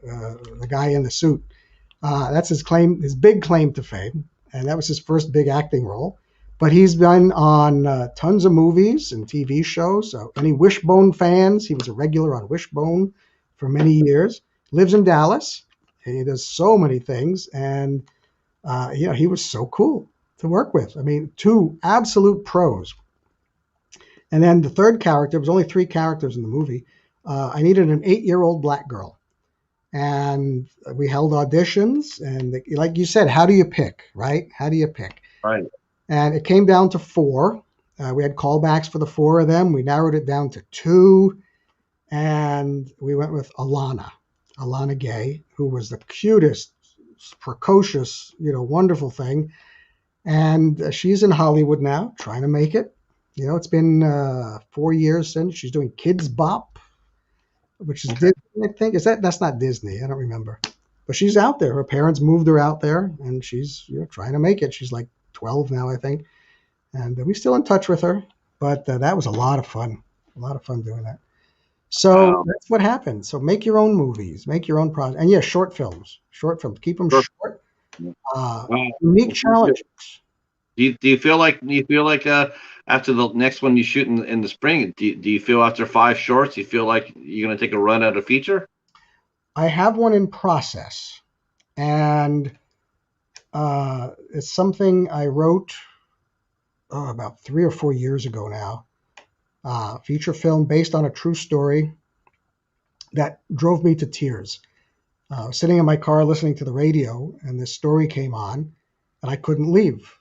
guy in the suit. That's his big claim to fame, and that was his first big acting role. But he's been on tons of movies and TV shows. So any Wishbone fans, he was a regular on Wishbone for many years. Lives in Dallas. And he does so many things, and he was so cool to work with. I mean, two absolute pros. And then the third character, there was only three characters in the movie. I needed an 8-year-old black girl. And we held auditions. And like you said, how do you pick, right? How do you pick? right. And it came down to four. We had callbacks for the four of them. We narrowed it down to two. And we went with Alana Gay, who was the cutest, precocious, wonderful thing. And she's in Hollywood now, trying to make it. It's been 4 years since she's doing Kids Bop, which is Okay. Disney, I think. That's not Disney? I don't remember. But she's out there. Her parents moved her out there, and she's trying to make it. She's like 12 now, I think, and we're still in touch with her. But that was a lot of fun. A lot of fun doing that. So Wow. that's what happened. So make your own movies, make your own projects, and yeah, short films. Short films. Keep them Sure. short. Wow. Unique challenges. Do you feel like after the next one you shoot in the spring, do you feel after 5 shorts, you feel like you're gonna take a run at a feature? I have one in process, and it's something I wrote about 3 or 4 years ago now. Feature film based on a true story that drove me to tears. I was sitting in my car listening to the radio, and this story came on, and I couldn't leave.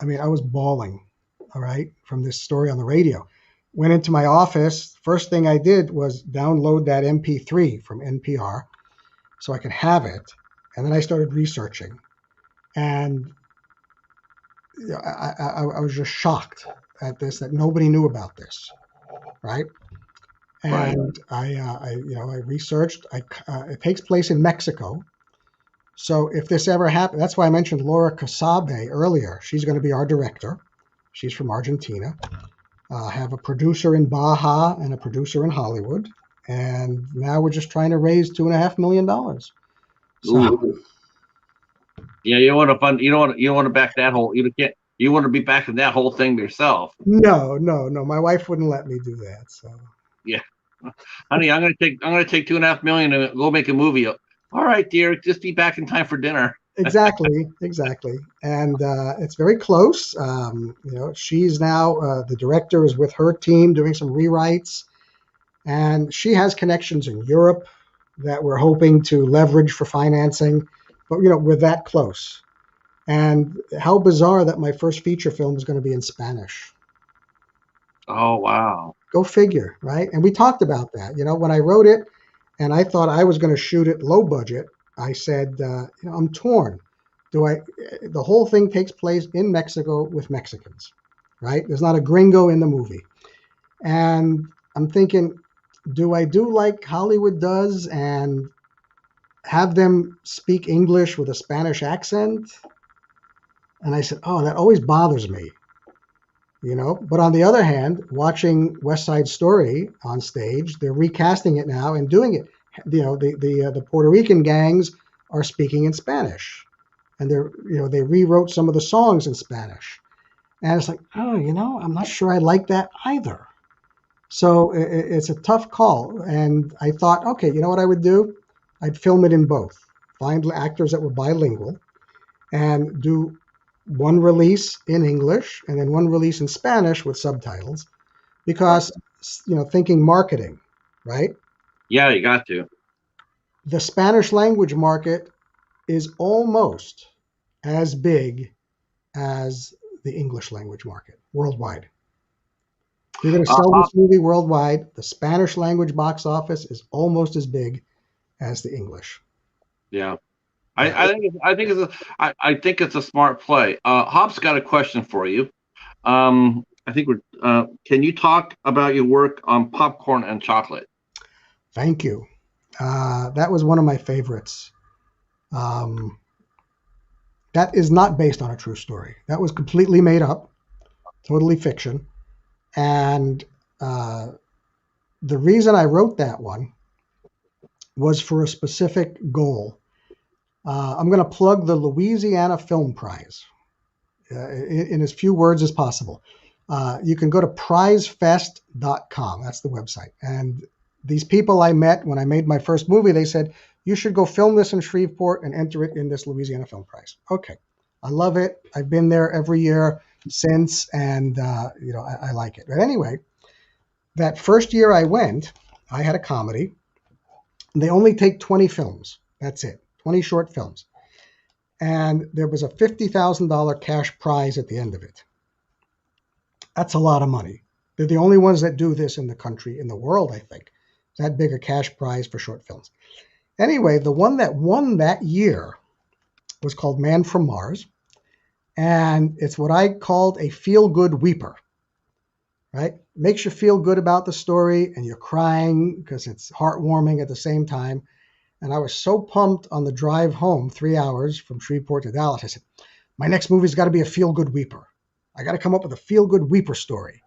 I mean, I was bawling, all right, from this story on the radio. Went into my office. First thing I did was download that MP3 from NPR so I could have it. And then I started researching. And I was just shocked at this, that nobody knew about this, right? Right. And I researched. It takes place in Mexico. So if this ever happened, that's why I mentioned Laura Casabe earlier. She's going to be our director. She's from Argentina. Have a producer in Baja and a producer in Hollywood. And now we're just trying to raise $2.5 million. So Ooh. Yeah, you don't want to fund. You don't want to back that whole. You can't. You want to be backing that whole thing yourself. no, no, no. My wife wouldn't let me do that. So Yeah, honey, I'm gonna take 2.5 million and go make a movie. All right, dear, just be back in time for dinner. exactly, exactly. And it's very close. She's now the director is with her team doing some rewrites, and she has connections in Europe that we're hoping to leverage for financing. But we're that close. And how bizarre that my first feature film is going to be in Spanish. Oh wow. Go figure, right? And we talked about that. When I wrote it, and I thought I was going to shoot it low budget, I said, I'm torn. Do I? The whole thing takes place in Mexico with Mexicans, right? There's not a gringo in the movie, and I'm thinking, do I do like Hollywood does and have them speak English with a Spanish accent? And I said, oh, that always bothers me. But on the other hand, watching West Side Story on stage, they're recasting it now and doing it. The Puerto Rican gangs are speaking in Spanish, and they rewrote some of the songs in Spanish, and it's like, oh, I'm not sure I like that either. So it's a tough call, and I thought, okay, you know what I would do? I'd film it in both, find actors that were bilingual, and do one release in English and then one release in Spanish with subtitles because, thinking marketing, right? Yeah, you got to. The Spanish language market is almost as big as the English language market worldwide. If you're going to sell Uh, this movie worldwide, the Spanish language box office is almost as big as the English. yeah. Yeah. I think it's a smart play. Hop's got a question for you. I think we're. Can you talk about your work on popcorn and chocolate? Thank you. That was one of my favorites. Um, that is not based on a true story. That was completely made up, totally fiction. And uh, the reason I wrote that one was for a specific goal. I'm going to plug the Louisiana Film Prize in as few words as possible. You can go to prizefest.com. That's the website. And these people I met when I made my first movie, they said, you should go film this in Shreveport and enter it in this Louisiana Film Prize. Okay. I love it. I've been there every year since, and I like it. But anyway, that first year I went, I had a comedy. They only take 20 films. That's it, 20 short films. And there was a $50,000 cash prize at the end of it. That's a lot of money. They're the only ones that do this in the country, in the world, I think. That big a cash prize for short films. Anyway, the one that won that year was called Man from Mars. And it's what I called a feel-good weeper, right? Makes you feel good about the story and you're crying because it's heartwarming at the same time. And I was so pumped on the drive home, 3 hours from Shreveport to Dallas. I said, my next movie's got to be a feel-good weeper. I got to come up with a feel-good weeper story.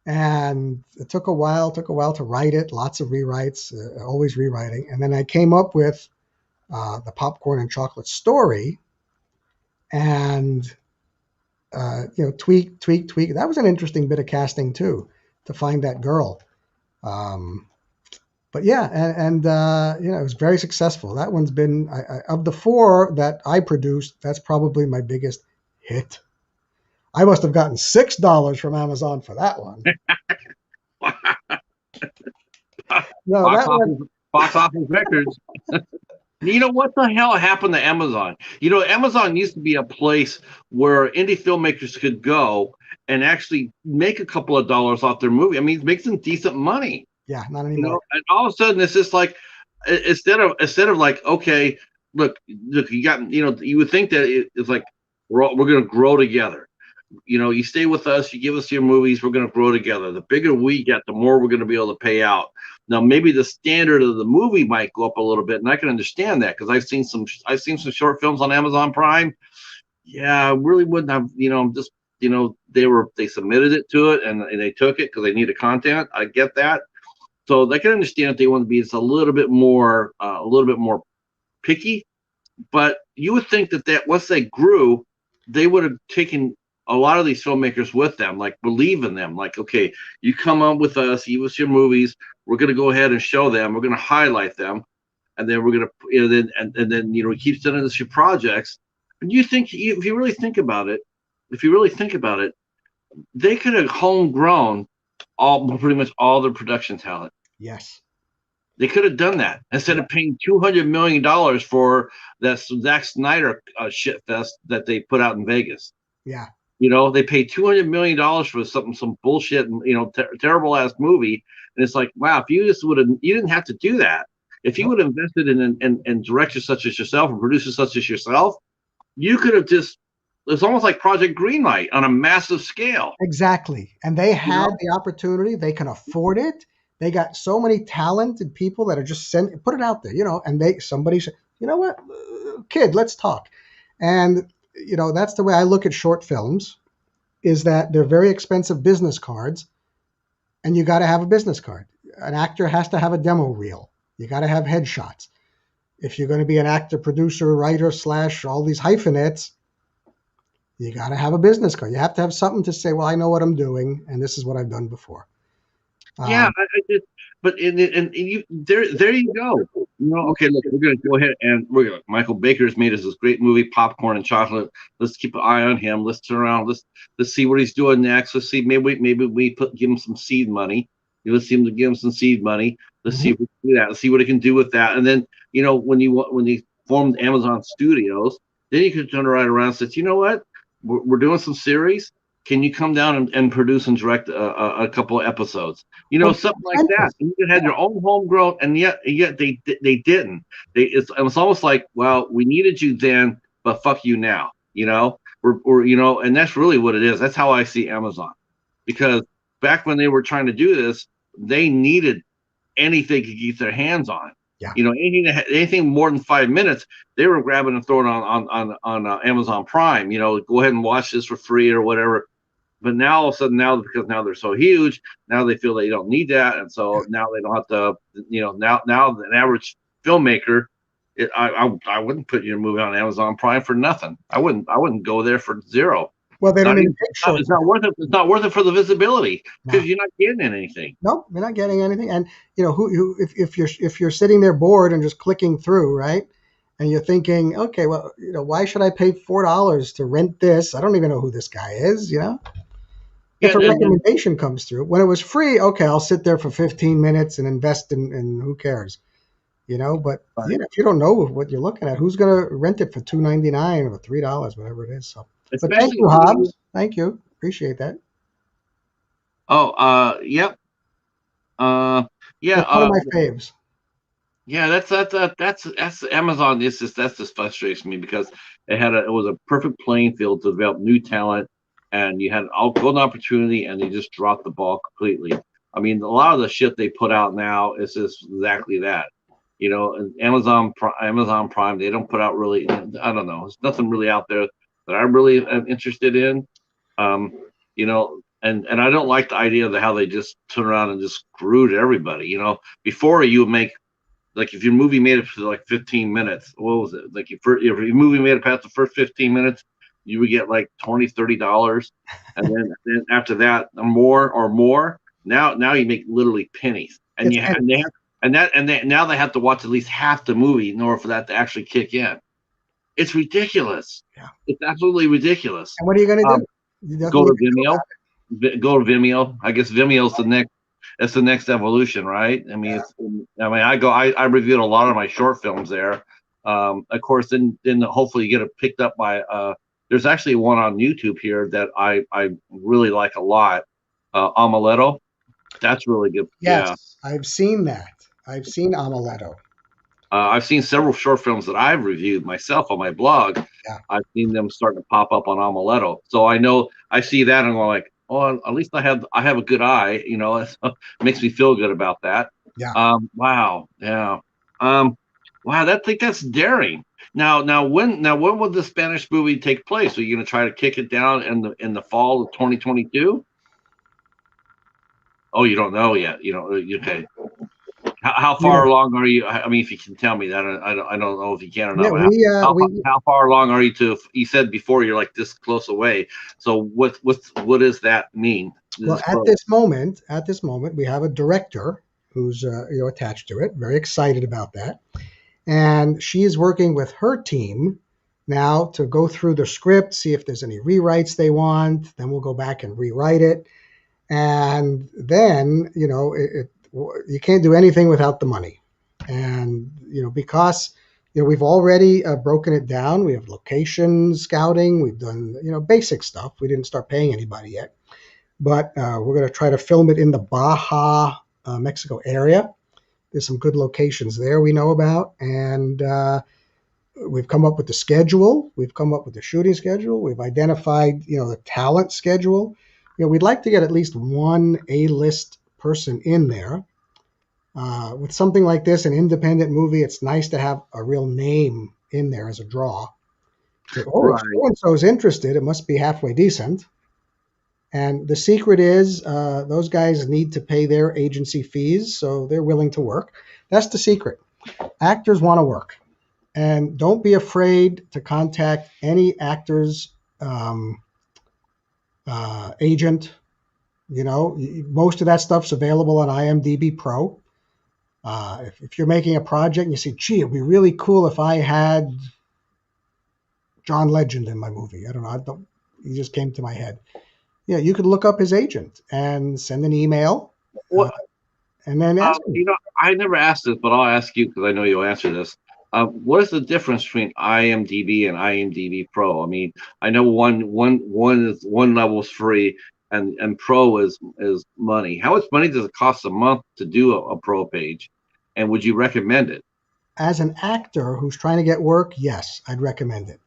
And it took a while to write it, lots of rewrites, always rewriting. And then I came up with the popcorn and chocolate story and, tweak. That was an interesting bit of casting too, to find that girl. But yeah, it was very successful. That one's been, of the four that I produced, that's probably my biggest hit. I must have gotten $6 from Amazon for that one. No, box that one. office, box office records. You know what the hell happened to Amazon? Amazon used to be a place where indie filmmakers could go and actually make a couple of dollars off their movie. I mean, make some decent money. Yeah, not anymore. And all of a sudden it's just like instead of like, okay, look, you got, you would think that it's like we're going to grow together. You stay with us, you give us your movies, we're going to grow together. The bigger we get, the more we're going to be able to pay out. Now, maybe the standard of the movie might go up a little bit, and I can understand that because I've seen some short films on Amazon Prime. Yeah, I really wouldn't have, just they submitted it to it and they took it because they needed content. I get that, so I can understand if they want to be just a little bit more picky. But you would think that once they grew, they would have taken a lot of these filmmakers with them, like believe in them. Like, okay, you come up with us, give us your movies. We're going to go ahead and show them. We're going to highlight them, and then we're going to, then we keep sending us your projects. And you think, if you really think about it, they could have homegrown pretty much all their production talent. Yes. They could have done that instead of paying $200 million for that Zack Snyder shit fest that they put out in Vegas. Yeah. They paid $200 million for some bullshit, terrible ass movie, and it's like, wow, if you just you didn't have to do that. If you would have invested in directors such as yourself and producers such as yourself, you could have just. It's almost like Project Greenlight on a massive scale. Exactly. And they had the opportunity. They can afford it. They got so many talented people that are just put it out there, and somebody said, you know what, kid, let's talk. And, that's the way I look at short films, is that they're very expensive business cards, and you got to have a business card. An actor has to have a demo reel. You got to have headshots. If you're going to be an actor, producer, writer, / all these hyphenates, you got to have a business card. You have to have something to say, well, I know what I'm doing, and this is what I've done before. Yeah, I just, but there you go. Okay, look, we're gonna go ahead and Michael Baker's made us this great movie, Popcorn and Chocolate. Let's keep an eye on him. Let's turn around. Let's see what he's doing next. Let's see, maybe we give him some seed money. Let's see him to give him some seed money. Let's see if we can do that. Let's see what he can do with that. And then when he formed Amazon Studios, then you could turn right around and say, you know what, we're doing some series. Can you come down and produce and direct a couple of episodes? Something like that. And you had your own homegrown, and yet they didn't. It's almost like, well, we needed you then, but fuck you now. And that's really what it is. That's how I see Amazon, because back when they were trying to do this, they needed anything to get their hands on. Yeah. Anything more than 5 minutes, they were grabbing and throwing on Amazon Prime. Go ahead and watch this for free or whatever. But now all of a sudden, because now they're so huge, now they feel they don't need that, and so now they don't have to. Now an average filmmaker, I wouldn't put your movie on Amazon Prime for nothing. I wouldn't go there for zero. Well, they don't even it's not worth it. It's not worth it for the visibility, because you're not getting anything. Nope, you're not getting anything. And if you're sitting there bored and just clicking through, right? And you're thinking, okay, well, why should I pay $4 to rent this? I don't even know who this guy is, If a recommendation comes through, when it was free, okay, I'll sit there for 15 minutes and invest in who cares, But if you don't know what you're looking at, who's going to rent it for $2.99 or $3, whatever it is? So, but thank you, Hobbs. Thank you, appreciate that. Oh, yep. Yeah. That's one of my faves. Yeah, that's Amazon. That's just frustrates me, because it was a perfect playing field to develop new talent, and you had an golden opportunity, and they just dropped the ball completely. I mean, a lot of the shit they put out now is just exactly that. And Amazon Prime, they don't put out really. I don't know. There's nothing really out there that I really am interested in. And I don't like the idea of how they just turn around and just screwed everybody. Before you would make. Like, if your movie made it for like 15 minutes, what was it? Like, if your movie made it past the first 15 minutes, you would get like $20-$30, and then after that, more. Now you make literally pennies, and now they have to watch at least half the movie in order for that to actually kick in. It's ridiculous. Yeah, it's absolutely ridiculous. And what are you going to do? Go to Vimeo. Go to Vimeo. I guess Vimeo's the next. It's the next evolution, right? I mean, I reviewed a lot of my short films there. Of course, then hopefully you get it picked up by. There's actually one on YouTube here that I really like a lot. Amaletto, that's really good. Yes, yeah. I've seen that. I've seen Amaletto. I've seen several short films that I've reviewed myself on my blog. Yeah. I've seen them starting to pop up on Amaletto, so I know I see that and I'm like, oh, at least I have a good eye, it makes me feel good about that. Yeah. Wow. Yeah. Wow. That's daring. Now, when will the Spanish movie take place? Are you going to try to kick it down in the fall of 2022? Oh, you don't know yet. Okay. How Yeah, far along are you? I mean, if you can tell me that, I don't know if you can or yeah. not. But how far along are you to? You said before you're like this close away. So what does that mean? Well, This pro. at this moment, we have a director who's attached to it. Very excited about that, and she is working with her team now to go through the script, see if there's any rewrites they want. Then we'll go back and rewrite it, and then you can't do anything without the money, and because we've already broken it down. We have location scouting. We've done basic stuff. We didn't start paying anybody yet, but we're going to try to film it in the Baja, Mexico area. There's some good locations there we know about, and we've come up with the schedule. We've come up with the shooting schedule. We've identified, the talent schedule. We'd like to get at least one A-list person in there. With something like this, an independent movie, it's nice to have a real name in there as a draw. Say, oh, if Right. so and so is interested, it must be halfway decent. And the secret is those guys need to pay their agency fees, so they're willing to work. That's the secret. Actors want to work. And don't be afraid to contact any actor's um, agent. Most of that stuff's available on IMDb Pro. If you're making a project and you say, gee, it'd be really cool if I had John Legend in my movie. I don't know. He just came to my head. Yeah, you could look up his agent and send an email uh, What and then ask him. I never asked this, but I'll ask you because I know you'll answer this. What is the difference between IMDb and IMDb Pro? I mean, I know one level is free and Pro is money. How much money does it cost a month to do a Pro page? And would you recommend it? As an actor who's trying to get work, yes, I'd recommend it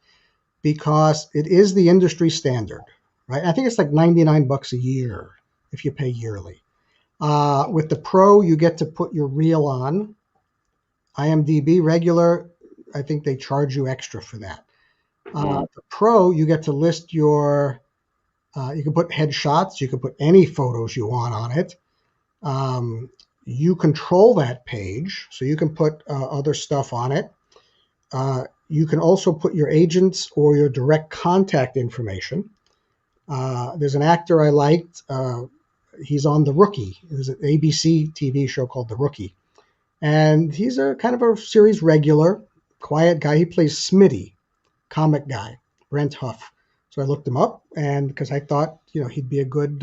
because it is the industry standard, right? I think it's like 99 bucks a year if you pay yearly. With the Pro, you get to put your reel on. IMDb regular, I think they charge you extra for that. Mm, The Pro, you get to list you can put headshots, you can put any photos you want on it. Um, you control that page, so you can put other stuff on it. You can also put your agents or your direct contact information. There's an actor I liked. He's on The Rookie. There's an ABC TV show called The Rookie. And he's a kind of a series regular, quiet guy. He plays Smitty, comic guy, Brent Huff. So I looked him up, and because I thought, he'd be a good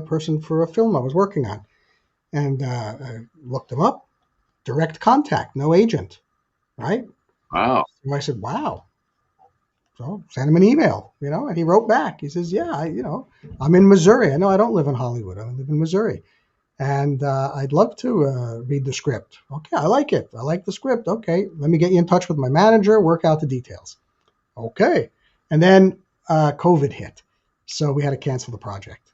person for a film I was working on. And I looked him up, direct contact, no agent, right? wow. So I said, wow. So sent him an email, and he wrote back. He says, yeah, I'm in Missouri. I know I don't live in Hollywood. I live in Missouri. And I'd love to read the script. Okay, I like it. I like the script. Okay, let me get you in touch with my manager, work out the details. Okay. And then COVID hit. So we had to cancel the project.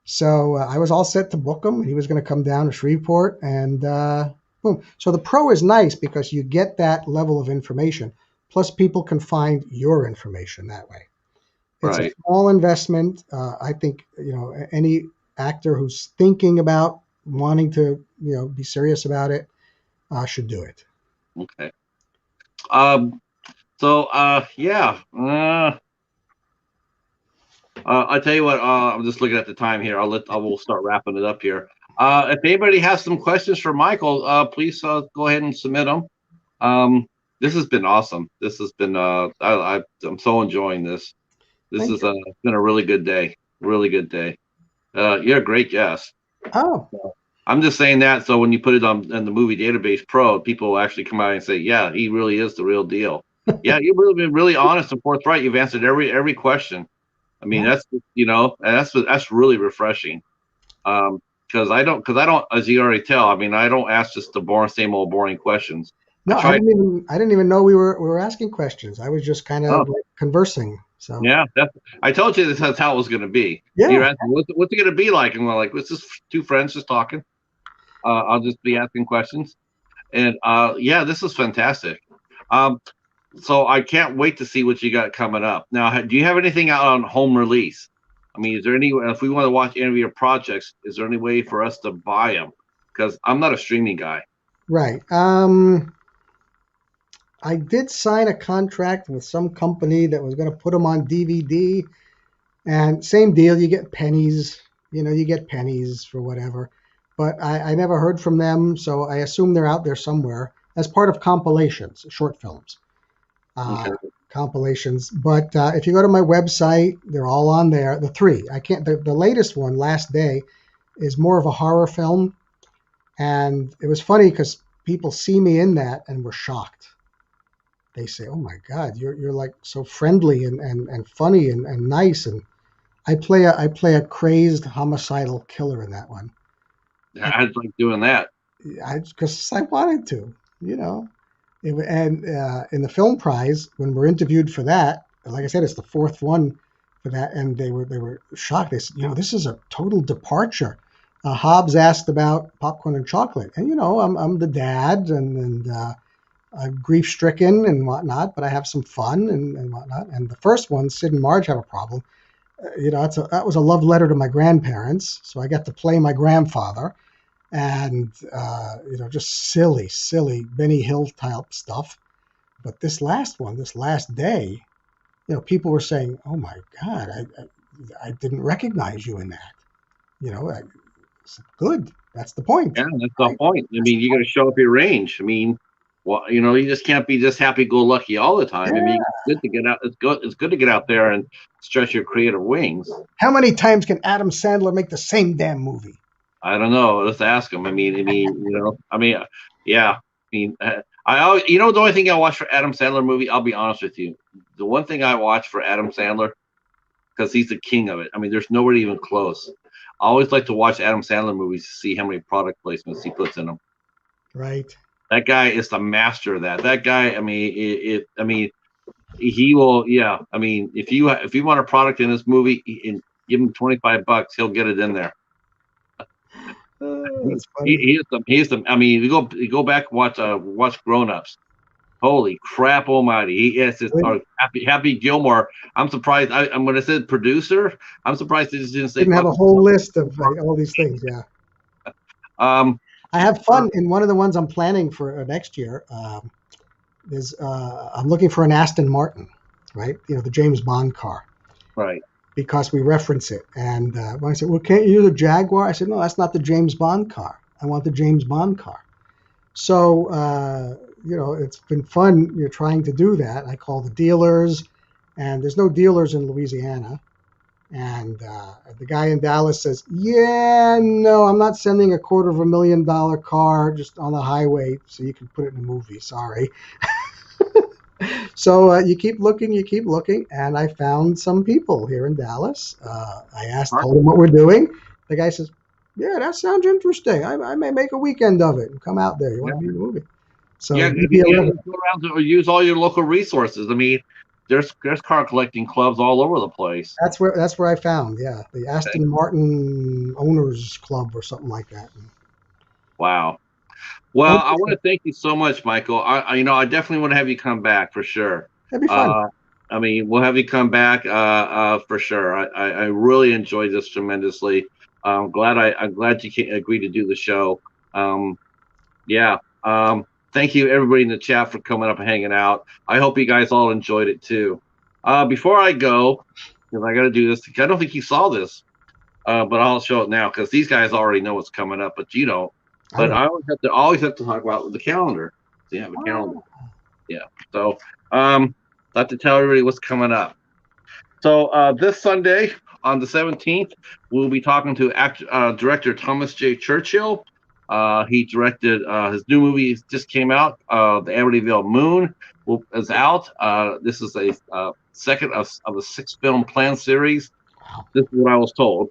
So I was all set to book him. He was going to come down to Shreveport and boom. So the Pro is nice because you get that level of information. Plus, people can find your information that way. It's a Right. small investment. I think any actor who's thinking about wanting to be serious about it should do it. Okay. Um. So yeah. I tell you what. I'm just looking at the time here. I will start wrapping it up here. If anybody has some questions for Michael, please go ahead and submit them. Um, this has been awesome. This has been I'm so enjoying this. This Thank is you. been a really good day. Really good day. You're a great guest. Oh, I'm just saying that so when you put it on in the movie database pro, people will actually come out and say, "Yeah, he really is the real deal." Yeah, you've really been really honest and forthright. You've answered every question. I mean, well, and that's really refreshing. Because I don't, as you already tell, I mean, I don't ask just the boring, same old boring questions. I no, I try. didn't even I didn't even know we were asking questions. I was just kind Oh, of like conversing. So yeah, I told you that's how it was going to be. You're yeah, asking, what's it going to be like? And we're like, it's just two friends just talking. I'll just be asking questions. And yeah, this is fantastic. Um, so I can't wait to see what you got coming up. Now, do you have anything out on home release? I mean, is there any, if we want to watch any of your projects, is there any way for us to buy them? Because I'm not a streaming guy. Right. I did sign a contract with some company that was going to put them on DVD, and same deal. You get pennies. You get pennies for whatever. But I never heard from them, so I assume they're out there somewhere as part of compilations, short films, uh, Okay. compilations. But if you go to my website, they're all on there. The three. I can't. The latest one, Last Day, is more of a horror film, and it was funny because people see me in that and were shocked. They say, "Oh my God, you're like so friendly and funny and nice." And I play a crazed homicidal killer in that one. And I like doing that. because I wanted to, you know. And in the film prize, when we're interviewed for that, like I said, it's the fourth one for that, and they were shocked. They said, this is a total departure. Hobbs asked about popcorn and chocolate, and I'm the dad and grief stricken and whatnot, but I have some fun and whatnot. And the first one, Sid and Marge have a problem. That was a love letter to my grandparents, so I got to play my grandfather, and just silly Benny Hill type stuff. But this last one, this last day, people were saying, "Oh my God, I didn't recognize you in that." I said, "Good, that's the point, Yeah, that's the right? point. I That's mean, the you got to point." show up your range. I mean, well, you just can't be just happy-go-lucky all the time. I Yeah. mean, it's good to get out. It's good to get out there and stretch your creative wings. How many times can Adam Sandler make the same damn movie? I don't know. Let's ask him. Yeah. I mean, I always, the only thing I watch for Adam Sandler movie. I'll be honest with you. The one thing I watch for Adam Sandler, because he's the king of it. I mean, there's nobody even close. I always like to watch Adam Sandler movies to see how many product placements he puts in them. Right. That guy is the master of that. That guy, I mean, I mean, he will. Yeah, I mean, if you want a product in this movie, and give him $25, he'll get it in there. That's He, funny. he is the. He is the. I mean, you go back watch Grown Ups. Holy crap Almighty! He is this Happy Gilmore. I'm surprised. I'm when I said producer. I'm surprised they just didn't say Didn't have a fucking. whole list of all these things. Yeah. Um, I have fun in one of the ones I'm planning for next year. I'm looking for an Aston Martin, right? The James Bond car, right. because we reference it. And when I said, "Well, can't you use a Jaguar?" I said, "No, that's not the James Bond car. I want the James Bond car." So it's been fun. You're trying to do that. I call the dealers, and there's no dealers in Louisiana. And the guy in Dallas says, "Yeah, no, I'm not sending $250,000 car just on the highway so you can put it in a movie. Sorry." So you keep looking, and I found some people here in Dallas. Told them what we're doing. The guy says, "Yeah, that sounds interesting. I may make a weekend of it and come out there. You want to be in the movie?" So Yeah, maybe 11. go around or use all your local resources. I mean, there's car collecting clubs all over the place. That's where I found, yeah, the Okay. Aston Martin Owners Club or something like that. Wow. Well, I want Okay, to thank you so much, Michael. I definitely want to have you come back for sure. that'd be fun. Uh, I mean, we'll have you come back for sure. I really enjoyed this tremendously. I'm glad you agreed to do the show. Um, yeah. Thank you everybody in the chat for coming up and hanging out. I hope you guys all enjoyed it too. Before I go, because I got to do this, I don't think you saw this, but I'll show it now because these guys already know what's coming up, but you don't. I But don't. I always have to talk about the calendar. So you have a calendar. Oh, Yeah. So I have to tell everybody what's coming up. So this Sunday on the 17th, we'll be talking to director Thomas J. Churchill. He directed his new movie just came out. The Amityville Moon is out. This is a second of a 6-film planned series. wow. This is what I was told.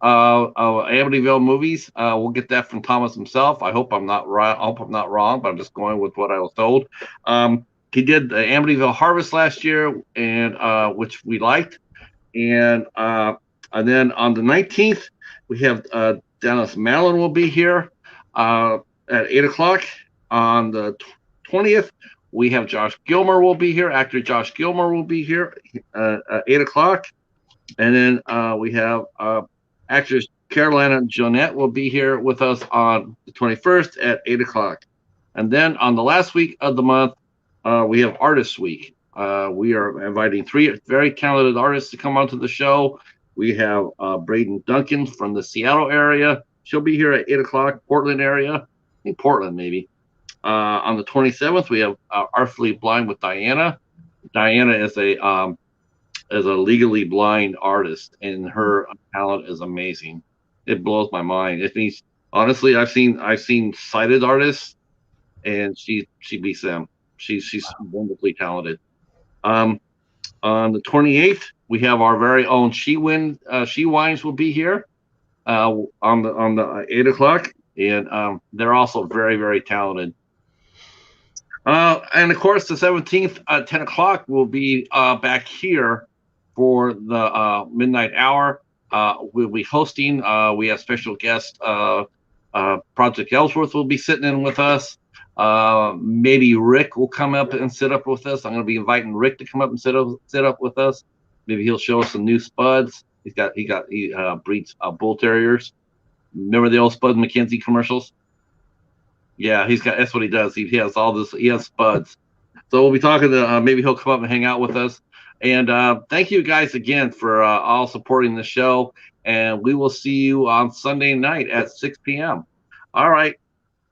Amityville movies. We'll get that from Thomas himself. I hope I'm not right. I hope I'm not wrong, but I'm just going with what I was told. He did the Amityville Harvest last year, and which we liked. And then on the 19th, we have Dennis Mallon will be here at 8 o'clock. On the 20th, we have Josh Gilmer will be here. Actor Josh Gilmer will be here at 8 o'clock. And then we have actress Carolina Jonette will be here with us on the 21st at 8 o'clock. And then on the last week of the month, we have Artist Week. We are inviting 3 very talented artists to come onto the show. We have Braden Duncan from the Seattle area. She'll be here at 8 o'clock, Portland area. I think Portland, maybe. On the 27th, we have Artfully Blind with Diana. Diana is a legally blind artist, and her talent is amazing. It blows my mind. It means honestly, I've seen sighted artists, and she beats them. She's wonderfully talented. Um, on the 28th, we have our very own She Wines will be here on the 8 o'clock, and they're also very very talented. And of course, the 17th at 10 o'clock will be back here for the midnight hour. We'll be hosting. We have special guest Project Ellsworth will be sitting in with us. Maybe Rick will come up and sit up with us. I'm going to be inviting Rick to come up and sit up with us. Maybe he'll show us some new spuds. He breeds bull terriers. Remember the old Spud McKenzie commercials? Yeah, that's what he does. He has all this. He has spuds. So we'll be talking to. Maybe he'll come up and hang out with us. And thank you guys again for all supporting the show. And we will see you on Sunday night at 6 p.m. All right.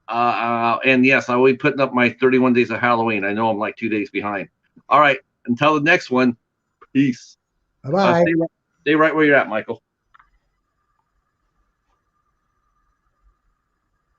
And yes, I will be putting up my 31 Days of Halloween. I know I'm like 2 days behind. All right. Until the next one. Peace. Bye bye. Stay right where you're at, Michael.